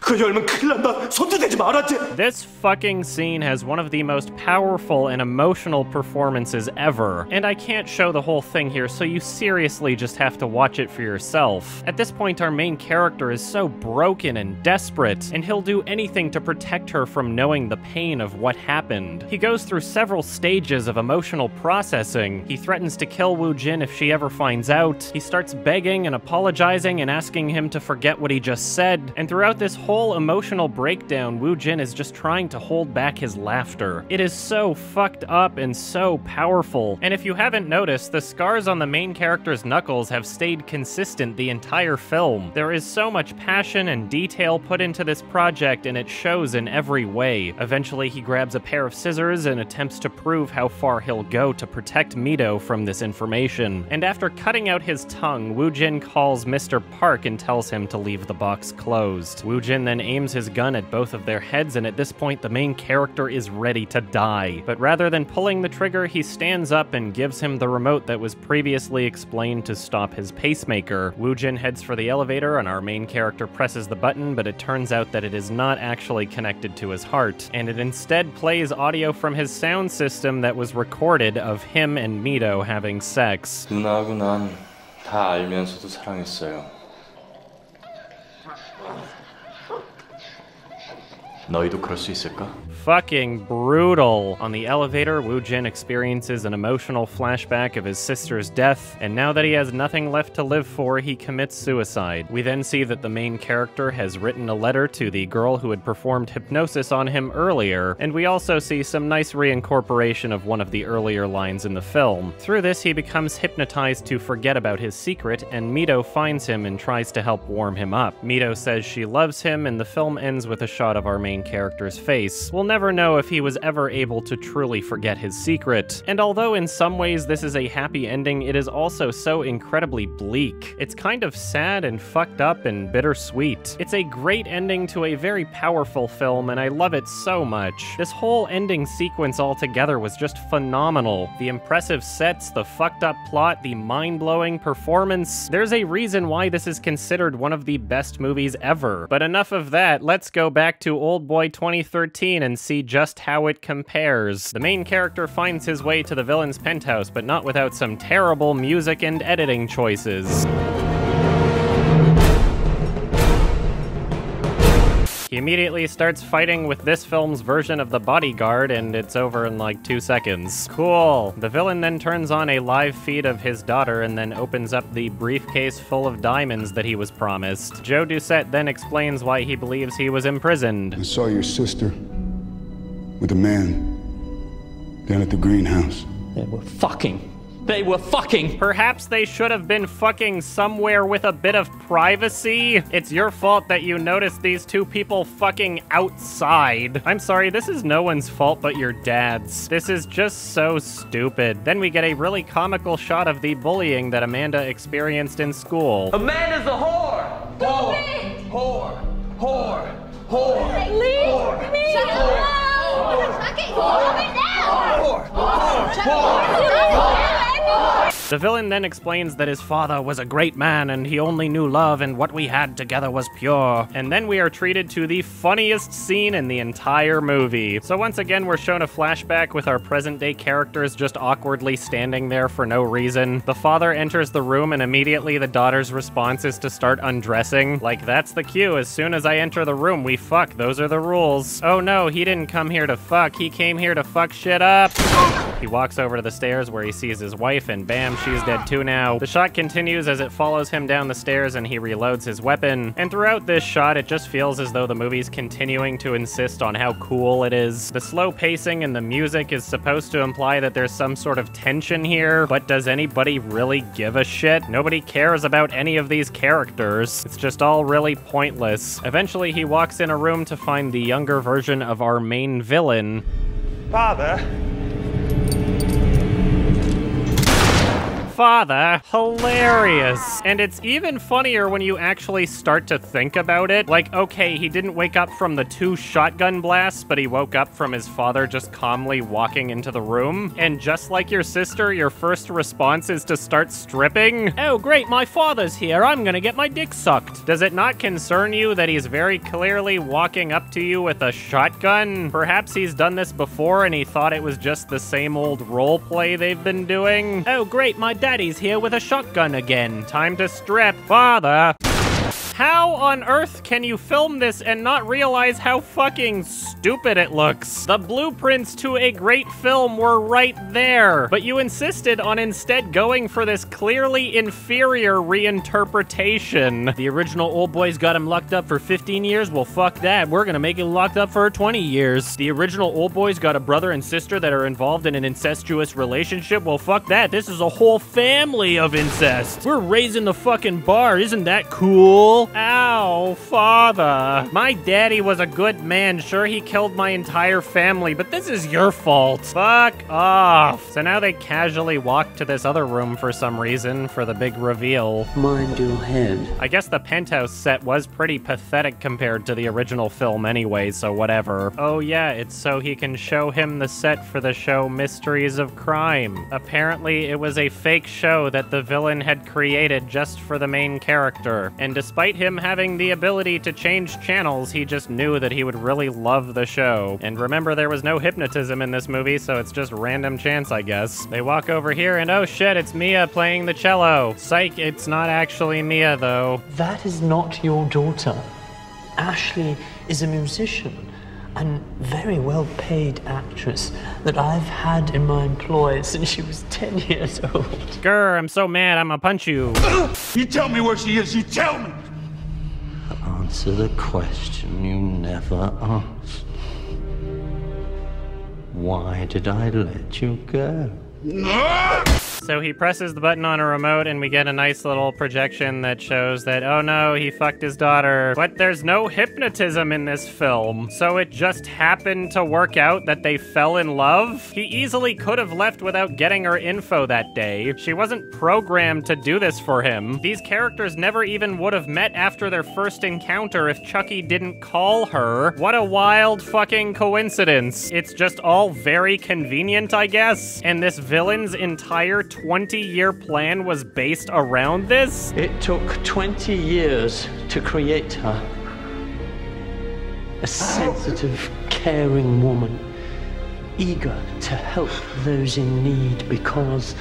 그 열면 큰일 난다. 손도 대지 마, 알았지? This fucking scene has one of the most powerful and emotional performances ever, and I can't show the whole thing here, so you seriously just have to watch it for yourself. At this point, our main character is so broken and desperate, and he'll do anything to protect her from knowing the pain of what happened. He goes through several stages of emotional processing. He threatens to kill Woo Jin if she ever finds out. He starts begging and apologizing and asking him to forget what he just said, and throughout this whole emotional breakdown, Woo Jin is just trying to hold back his laughter. It is so fucked up and so powerful. And if you haven't noticed, the scars on the main character's knuckles have stayed consistent the entire film. There is so much passion and detail put into this project, and it shows in every way. Eventually, he grabs a pair of scissors and attempts to prove how far he'll go to protect Mido from this information. And after cutting out his tongue, Woo Jin calls Mr. Park and tells him to leave the box closed. Woo Jin then aims his gun at both of their heads, and at this point the main character is ready to die. But rather than pulling the trigger, he stands up and gives him the remote that was previously explained to stop his pacemaker. Woo Jin heads for the elevator, and our main character presses the button, but it turns out that it is not actually connected to his heart, and it instead plays audio from his sound system that was recorded of him and Mido having sex. 누나하고 난 다 알면서도 사랑했어요. 너희도 그럴 수 있을까? Fucking brutal. On the elevator, Woo Jin experiences an emotional flashback of his sister's death, and now that he has nothing left to live for, he commits suicide. We then see that the main character has written a letter to the girl who had performed hypnosis on him earlier, and we also see some nice reincorporation of one of the earlier lines in the film. Through this, he becomes hypnotized to forget about his secret, and Mido finds him and tries to help warm him up. Mido says she loves him, and the film ends with a shot of our main character's face. We'll never know if he was ever able to truly forget his secret. And although in some ways this is a happy ending, it is also so incredibly bleak. It's kind of sad and fucked up and bittersweet. It's a great ending to a very powerful film, and I love it so much. This whole ending sequence altogether was just phenomenal. The impressive sets, the fucked up plot, the mind-blowing performance. There's a reason why this is considered one of the best movies ever. But enough of that, let's go back to Oldboy 2013 and see just how it compares. The main character finds his way to the villain's penthouse, but not without some terrible music and editing choices. He immediately starts fighting with this film's version of the bodyguard, and it's over in like 2 seconds. Cool. The villain then turns on a live feed of his daughter and then opens up the briefcase full of diamonds that he was promised. Joe Doucette then explains why he believes he was imprisoned. I saw your sister with a man down at the greenhouse. Yeah, we're fucking. They were fucking. Perhaps they should have been fucking somewhere with a bit of privacy. It's your fault that you noticed these two people fucking outside. I'm sorry, this is no one's fault but your dad's. This is just so stupid. Then we get a really comical shot of the bullying that Amanda experienced in school. Amanda's a whore! Whore! Whore! Whore! Whore! Leave me alone! Fucking calm it down! Whore! Whore! The villain then explains that his father was a great man and he only knew love and what we had together was pure. And then we are treated to the funniest scene in the entire movie. So once again, we're shown a flashback with our present-day characters just awkwardly standing there for no reason. The father enters the room and immediately the daughter's response is to start undressing. Like, that's the cue. As soon as I enter the room, we fuck. Those are the rules. Oh no, he didn't come here to fuck. He came here to fuck shit up. He walks over to the stairs where he sees his wife and bam, she's dead too now. The shot continues as it follows him down the stairs and he reloads his weapon. And throughout this shot, it just feels as though the movie's continuing to insist on how cool it is. The slow pacing and the music is supposed to imply that there's some sort of tension here, but does anybody really give a shit? Nobody cares about any of these characters. It's just all really pointless. Eventually, he walks in a room to find the younger version of our main villain. Father? Father, hilarious. And it's even funnier when you actually start to think about it. Like, okay, he didn't wake up from the 2 shotgun blasts, but he woke up from his father just calmly walking into the room. And just like your sister, your first response is to start stripping. Oh, great, my father's here. I'm gonna get my dick sucked. Does it not concern you that he's very clearly walking up to you with a shotgun? Perhaps he's done this before and he thought it was just the same old role play they've been doing. Oh, great, my daddy's here with a shotgun again. Time to strip. Father. How on earth can you film this and not realize how fucking stupid it looks? The blueprints to a great film were right there, but you insisted on instead going for this clearly inferior reinterpretation. The original Oldboy's got him locked up for 15 years? Well, fuck that. We're gonna make it locked up for 20 years. The original Oldboy's got a brother and sister that are involved in an incestuous relationship? Well, fuck that. This is a whole family of incest. We're raising the fucking bar. Isn't that cool? Ow, father. My daddy was a good man. Sure, he killed my entire family, but this is your fault. Fuck off. So now they casually walk to this other room for some reason for the big reveal. Mind your head. I guess the penthouse set was pretty pathetic compared to the original film anyway, so whatever. Oh yeah, it's so he can show him the set for the show Mysteries of Crime. Apparently, it was a fake show that the villain had created just for the main character. And despite him having the ability to change channels, he just knew that he would really love the show. And remember, there was no hypnotism in this movie, so it's just random chance, I guess. They walk over here and oh shit, it's Mia playing the cello. Psych, it's not actually Mia though. That is not your daughter. Ashley is a musician and very well-paid actress that I've had in my employ since she was 10 years old. Grr, I'm so mad, I'm gonna punch you. You tell me where she is, you tell me! Answer the question you never asked. Why did I let you go? So he presses the button on a remote and we get a nice little projection that shows that, oh no, he fucked his daughter. But there's no hypnotism in this film. So it just happened to work out that they fell in love? He easily could have left without getting her info that day. She wasn't programmed to do this for him. These characters never even would have met after their first encounter if Chucky didn't call her. What a wild fucking coincidence. It's just all very convenient, I guess. And this villain's entire 20-year plan was based around this? It took 20 years to create her. A sensitive, caring woman, eager to help those in need because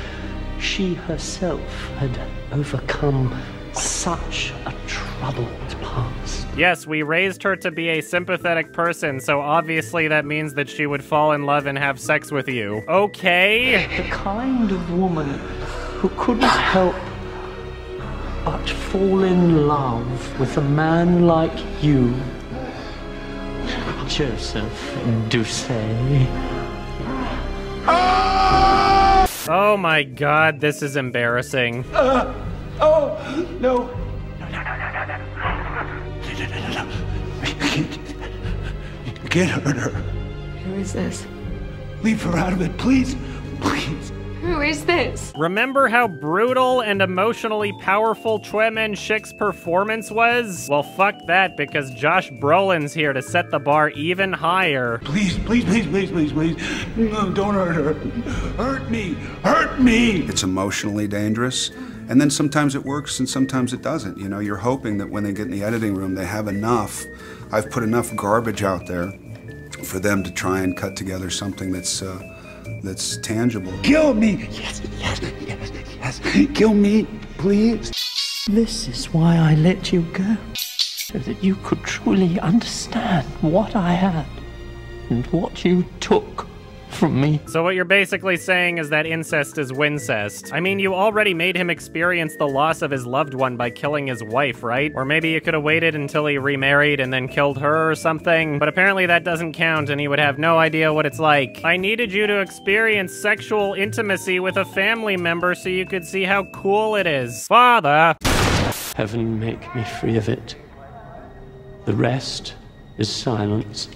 she herself had overcome such a troubled past. Yes, we raised her to be a sympathetic person, so obviously that means that she would fall in love and have sex with you. Okay. The kind of woman who couldn't help but fall in love with a man like you, Joseph Doucet. Oh my god, this is embarrassing. Oh, no. You can't hurt her. Who is this? Leave her out of it, please. Please. Who is this? Remember how brutal and emotionally powerful Choi Min-shik's performance was? Well, fuck that, because Josh Brolin's here to set the bar even higher. Please, please, please, please, please, please. No, don't hurt her. Hurt me. Hurt me. It's emotionally dangerous. And then sometimes it works and sometimes it doesn't. You know, you're hoping that when they get in the editing room, they have enough. I've put enough garbage out there for them to try and cut together something that's tangible. Kill me. Yes, yes, yes, yes. Kill me, please. This is why I let you go, so that you could truly understand what I had and what you took from me. So what you're basically saying is that incest is wincest. I mean, you already made him experience the loss of his loved one by killing his wife, right? Or maybe you could have waited until he remarried and then killed her or something, but apparently that doesn't count and he would have no idea what it's like. I needed you to experience sexual intimacy with a family member so you could see how cool it is. Father! Heaven make me free of it. The rest is silence.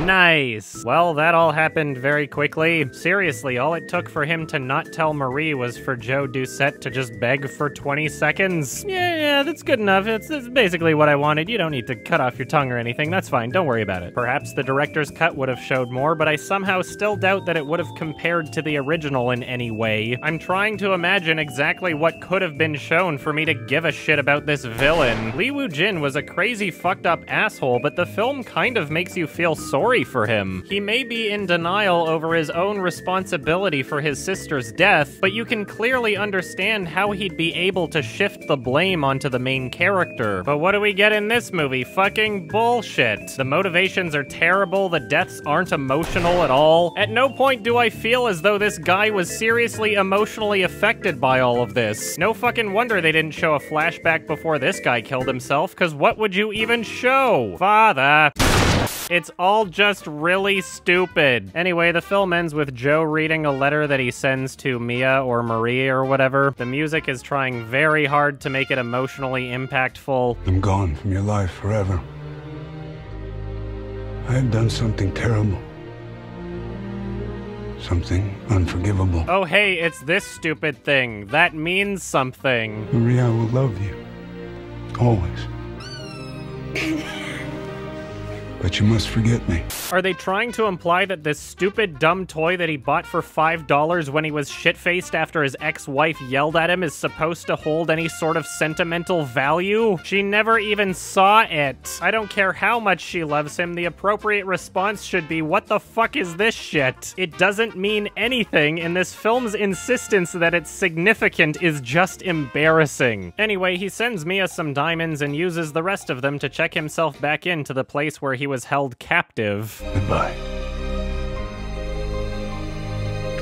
Nice. Well, that all happened very quickly. Seriously, all it took for him to not tell Marie was for Joe Doucette to just beg for 20 seconds. Yeah, that's good enough. It's basically what I wanted. You don't need to cut off your tongue or anything. That's fine. Don't worry about it. Perhaps the director's cut would have showed more, but I somehow still doubt that it would have compared to the original in any way. I'm trying to imagine exactly what could have been shown for me to give a shit about this villain. Lee Woo-jin was a crazy fucked up asshole, but the film kind of makes you feel sorry for him. He may be in denial over his own responsibility for his sister's death, but you can clearly understand how he'd be able to shift the blame onto the main character. But what do we get in this movie? Fucking bullshit. The motivations are terrible, the deaths aren't emotional at all. At no point do I feel as though this guy was seriously emotionally affected by all of this. No fucking wonder they didn't show a flashback before this guy killed himself, cause what would you even show? Father. It's all just really stupid. Anyway, the film ends with Joe reading a letter that he sends to Mia or Marie or whatever. The music is trying very hard to make it emotionally impactful. I'm gone from your life forever. I have done something terrible. Something unforgivable. Oh hey, it's this stupid thing. That means something. Marie, I will love you. Always. But you must forget me. Are they trying to imply that this stupid, dumb toy that he bought for $5 when he was shit-faced after his ex-wife yelled at him is supposed to hold any sort of sentimental value? She never even saw it. I don't care how much she loves him, the appropriate response should be, what the fuck is this shit? It doesn't mean anything, and this film's insistence that it's significant is just embarrassing. Anyway, he sends Mia some diamonds and uses the rest of them to check himself back into the place where he was held captive. Goodbye,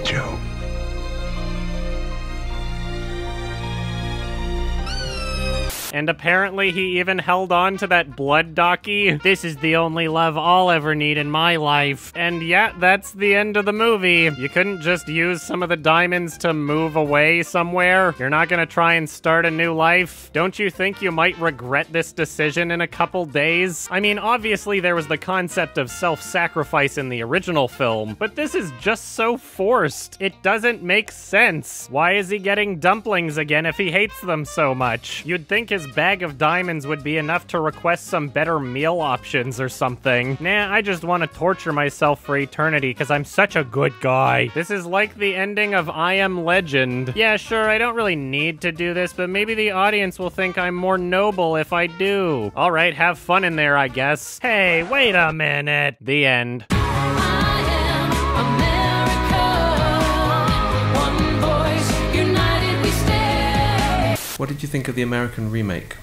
Joe. And apparently he even held on to that blood docky. This is the only love I'll ever need in my life. And yeah, that's the end of the movie. You couldn't just use some of the diamonds to move away somewhere? You're not gonna try and start a new life? Don't you think you might regret this decision in a couple days? I mean, obviously there was the concept of self-sacrifice in the original film, but this is just so forced. It doesn't make sense. Why is he getting dumplings again if he hates them so much? You'd think his bag of diamonds would be enough to request some better meal options or something. Nah, I just want to torture myself for eternity because I'm such a good guy. This is like the ending of I Am Legend. Yeah, sure, I don't really need to do this, but maybe the audience will think I'm more noble if I do. Alright, have fun in there, I guess. Hey, wait a minute. The end. What did you think of the American remake?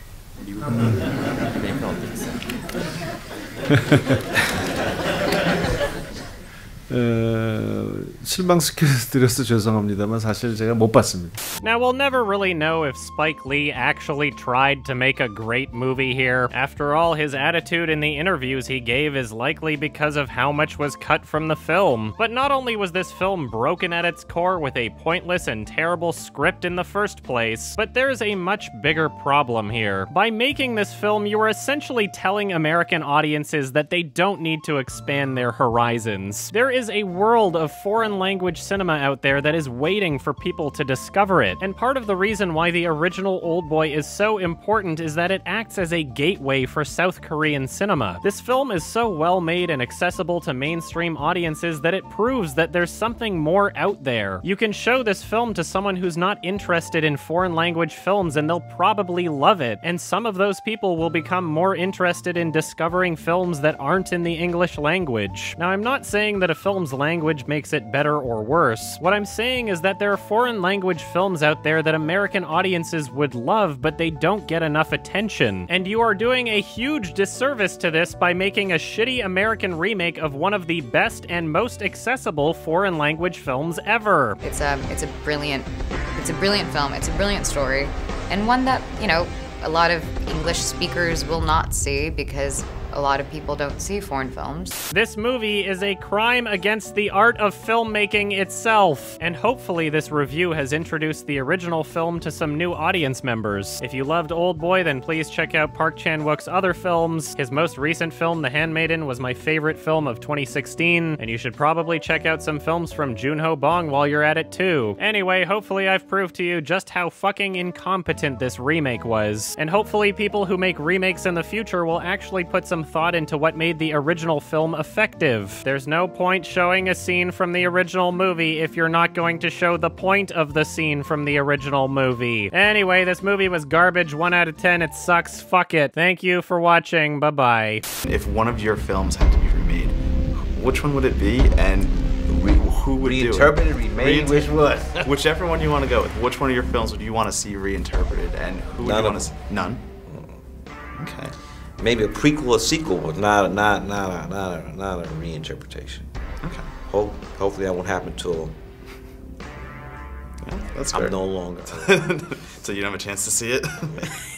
실망시켜드려서 죄송합니다만 사실 제가 못 봤습니다. Now, we'll never really know if Spike Lee actually tried to make a great movie here. After all, his attitude in the interviews he gave is likely because of how much was cut from the film. But not only was this film broken at its core with a pointless and terrible script in the first place, but there's a much bigger problem here. By making this film, you are essentially telling American audiences that they don't need to expand their horizons. There is a world of foreign language cinema out there that is waiting for people to discover it, and part of the reason why the original Oldboy is so important is that it acts as a gateway for South Korean cinema. This film is so well made and accessible to mainstream audiences that it proves that there's something more out there. You can show this film to someone who's not interested in foreign language films and they'll probably love it, and some of those people will become more interested in discovering films that aren't in the English language. Now, I'm not saying that a film's language makes it better or worse. What I'm saying is that there are foreign language films out there that American audiences would love, but they don't get enough attention. And you are doing a huge disservice to this by making a shitty American remake of one of the best and most accessible foreign language films ever. It's a brilliant film. It's a brilliant story, and one that, you know, a lot of English speakers will not see because a lot of people don't see foreign films. This movie is a crime against the art of filmmaking itself, and hopefully this review has introduced the original film to some new audience members. If you loved Oldboy, then please check out Park Chan-wook's other films. His most recent film, The Handmaiden, was my favorite film of 2016, and you should probably check out some films from Joon-ho Bong while you're at it too. Anyway, hopefully I've proved to you just how fucking incompetent this remake was, and hopefully people who make remakes in the future will actually put some thought into what made the original film effective. There's no point showing a scene from the original movie if you're not going to show the point of the scene from the original movie. Anyway, this movie was garbage, 1 out of 10, it sucks, fuck it. Thank you for watching, bye-bye. If one of your films had to be remade, which one would it be, and who would do it? Reinterpreted, remade, which one? Whichever one you want to go with. Which one of your films would you want to see reinterpreted, and who would you want to see? None? Okay. Maybe a prequel or sequel, but not a reinterpretation. Okay. Hopefully that won't happen till that's fair. I'm no longer. So you don't have a chance to see it?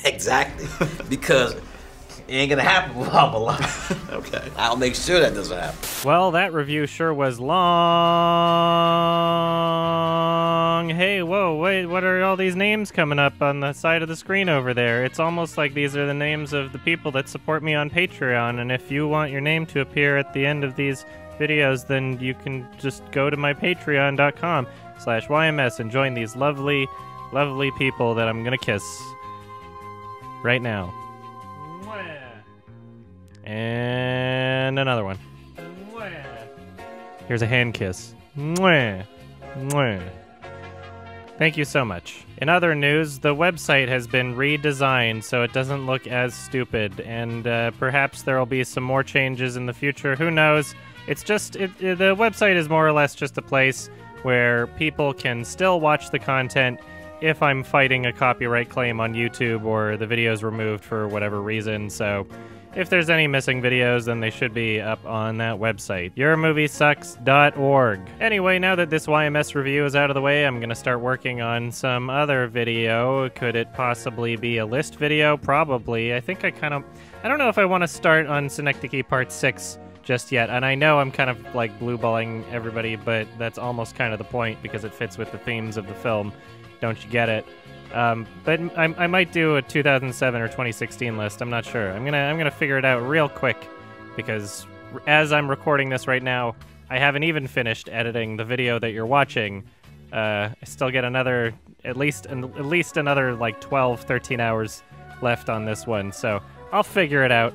Exactly. Because it ain't gonna happen while I'm alive. Okay. I'll make sure that doesn't happen. Well, that review sure was long. Hey, whoa, wait, what are all these names coming up on the side of the screen over there? It's almost like these are the names of the people that support me on Patreon, and if you want your name to appear at the end of these videos, then you can just go to my patreon.com/YMS and join these lovely, lovely people that I'm gonna kiss right now. And another one. Here's a hand kiss. Thank you so much. In other news, the website has been redesigned so it doesn't look as stupid, and perhaps there will be some more changes in the future. Who knows? It's just, the website is more or less just a place where people can still watch the content if I'm fighting a copyright claim on YouTube or the video's removed for whatever reason, so if there's any missing videos, then they should be up on that website, yourmoviesucks.org. Anyway, now that this YMS review is out of the way, I'm gonna start working on some other video. Could it possibly be a list video? Probably. I think I don't know if I want to start on Synecdoche Part 6 just yet, and I know I'm kind of like blue-balling everybody, but that's almost kind of the point because it fits with the themes of the film. Don't you get it? But I might do a 2007 or 2016 list. I'm not sure. I'm gonna figure it out real quick because as I'm recording this right now, I haven't even finished editing the video that you're watching. I still get another at least another like 12, 13 hours left on this one. So I'll figure it out.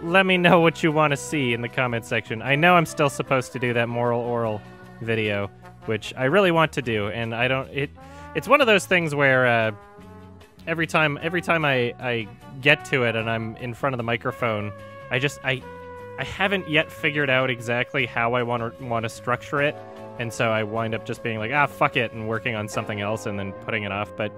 Let me know what you want to see in the comment section. I know I'm still supposed to do that moral oral video, which I really want to do, and I don't. It's one of those things where every time I get to it and I'm in front of the microphone, I haven't yet figured out exactly how I want to structure it, and so I wind up just being like, fuck it, and working on something else and then putting it off. But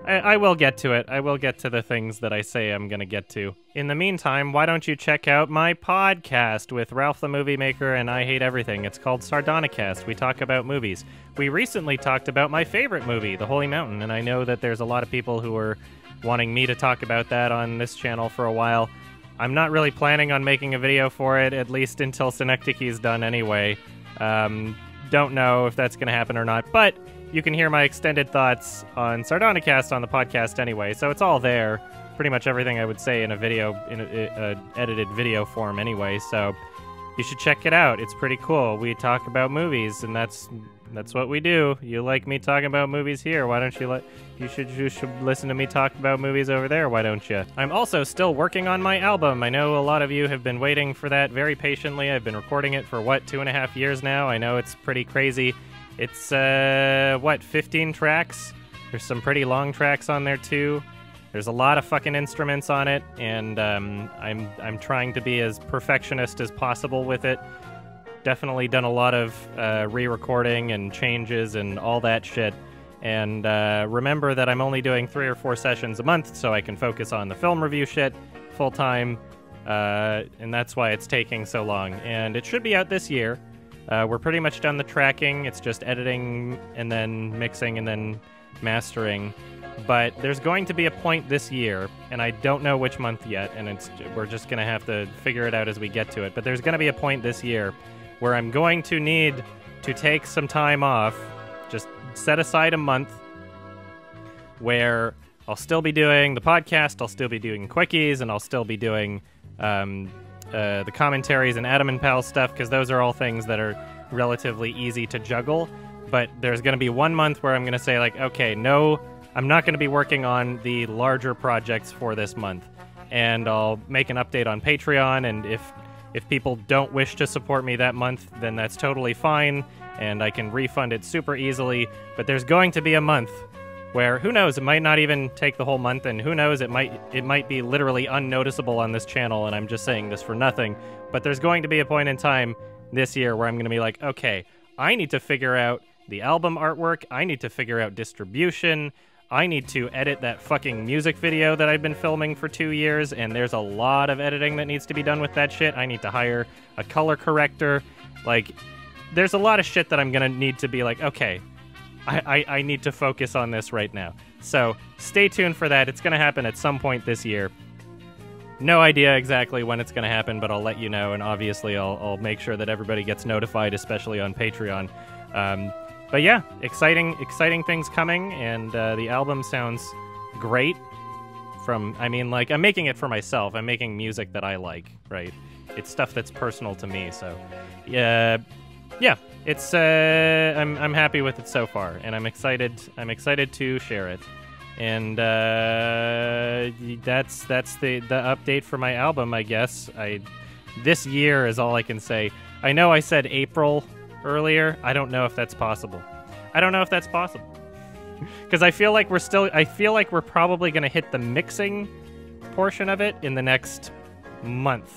I will get to it. I will get to the things that I say I'm going to get to. In the meantime, why don't you check out my podcast with Ralph the Movie Maker and I Hate Everything. It's called Sardonicast. We talk about movies. We recently talked about my favorite movie, The Holy Mountain, and I know that there's a lot of people who are wanting me to talk about that on this channel for a while. I'm not really planning on making a video for it, at least until Synecdoche is done anyway. Don't know if that's going to happen or not, but you can hear my extended thoughts on Sardonicast on the podcast anyway, so it's all there. Pretty much everything I would say in a video, in a edited video form anyway, so you should check it out. It's pretty cool. We talk about movies, and that's what we do. You like me talking about movies here, why don't you you should listen to me talk about movies over there, why don't you? I'm also still working on my album. I know a lot of you have been waiting for that very patiently. I've been recording it for, 2.5 years now? I know it's pretty crazy. It's, 15 tracks? There's some pretty long tracks on there, too. There's a lot of fucking instruments on it, and I'm trying to be as perfectionist as possible with it. Definitely done a lot of re-recording and changes and all that shit. And remember that I'm only doing 3 or 4 sessions a month, so I can focus on the film review shit full-time, and that's why it's taking so long. And it should be out this year. We're pretty much done the tracking. It's just editing and then mixing and then mastering. But there's going to be a point this year, and I don't know which month yet, and we're just going to have to figure it out as we get to it. But there's going to be a point this year where I'm going to need to take some time off, just set aside a month, where I'll still be doing the podcast, I'll still be doing quickies, and I'll still be doing the commentaries and Adam and Pal stuff, because those are all things that are relatively easy to juggle. But there's going to be 1 month where I'm going to say, like, okay, no, I'm not going to be working on the larger projects for this month. And I'll make an update on Patreon, and if people don't wish to support me that month, then that's totally fine, and I can refund it super easily. But there's going to be a month where, who knows, it might not even take the whole month, and who knows, it might be literally unnoticeable on this channel, and I'm just saying this for nothing. But there's going to be a point in time this year where I'm going to be like, okay, I need to figure out the album artwork, I need to figure out distribution, I need to edit that fucking music video that I've been filming for 2 years, and there's a lot of editing that needs to be done with that shit. I need to hire a color corrector. Like, there's a lot of shit that I'm gonna need to be like, okay, I need to focus on this right now. So stay tuned for that. It's gonna happen at some point this year. No idea exactly when it's gonna happen, but I'll let you know, and obviously I'll make sure that everybody gets notified, especially on Patreon. But yeah, exciting things coming, and the album sounds great. I'm making it for myself. I'm making music that I like, right? It's stuff that's personal to me, so yeah, it's I'm happy with it so far, and I'm excited to share it. And that's the update for my album, I guess. This year is all I can say. I know I said April earlier. I don't know if that's possible. Because I feel like we're probably going to hit the mixing portion of it in the next month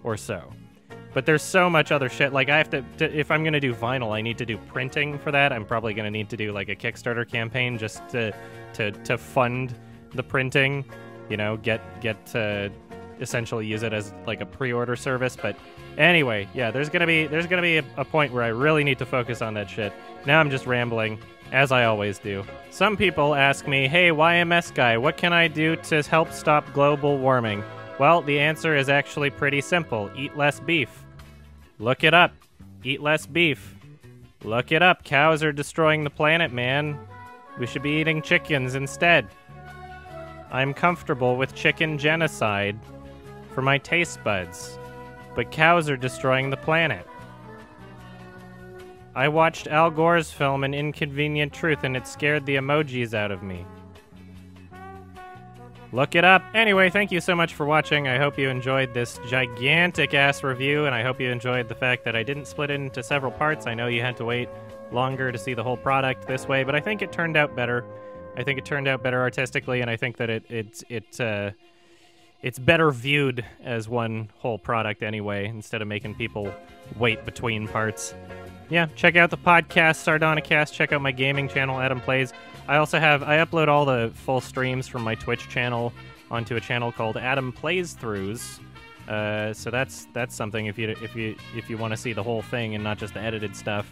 or so. But there's so much other shit. Like, I have to if I'm going to do vinyl, I need to do printing for that. I'm probably going to need to do like a Kickstarter campaign just to fund the printing, you know, get to essentially use it as like a pre-order service. But anyway, yeah, there's gonna be a point where I really need to focus on that shit. Now I'm just rambling, as I always do. Some people ask me, hey, YMS guy, what can I do to help stop global warming? Well, the answer is actually pretty simple. Eat less beef. Look it up. Eat less beef. Look it up. Cows are destroying the planet, man. We should be eating chickens instead. I'm comfortable with chicken genocide for my taste buds, but cows are destroying the planet. I watched Al Gore's film An Inconvenient Truth, and it scared the emojis out of me. Look it up. Anyway, thank you so much for watching. I hope you enjoyed this gigantic-ass review, and I hope you enjoyed the fact that I didn't split it into several parts. I know you had to wait longer to see the whole product this way, but I think it turned out better. I think it turned out better artistically, and I think that it's better viewed as one whole product anyway, instead of making people wait between parts. yeah, check out the podcast, Sardonicast. Check out my gaming channel, Adam Plays. I also have, I upload all the full streams from my Twitch channel onto a channel called Adam Plays Throughs. So that's something if you want to see the whole thing and not just the edited stuff.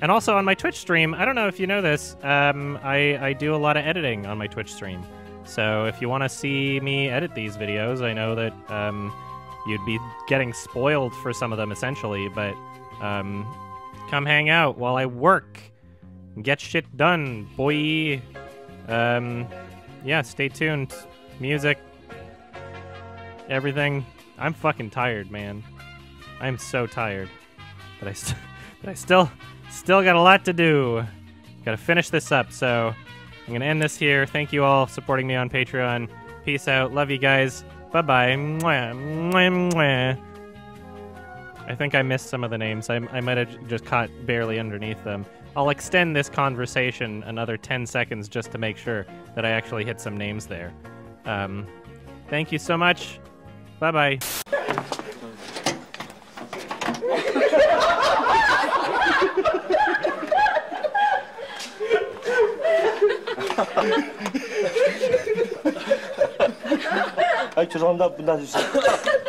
And also on my Twitch stream, I don't know if you know this, I do a lot of editing on my Twitch stream. So if you want to see me edit these videos, I know that you'd be getting spoiled for some of them essentially, but come hang out while I work and get shit done, boy. Yeah, stay tuned. Music, everything. I'm fucking tired, man. I'm so tired, but I still got a lot to do. Gotta finish this up, so I'm gonna end this here. Thank you all for supporting me on Patreon. Peace out. Love you guys. Bye-bye. Mwah, mwah, mwah. I think I missed some of the names. I might have just caught barely underneath them. I'll extend this conversation another 10 seconds just to make sure that I actually hit some names there. Thank you so much. Bye-bye. 죄송합니다. 문 닫으세요.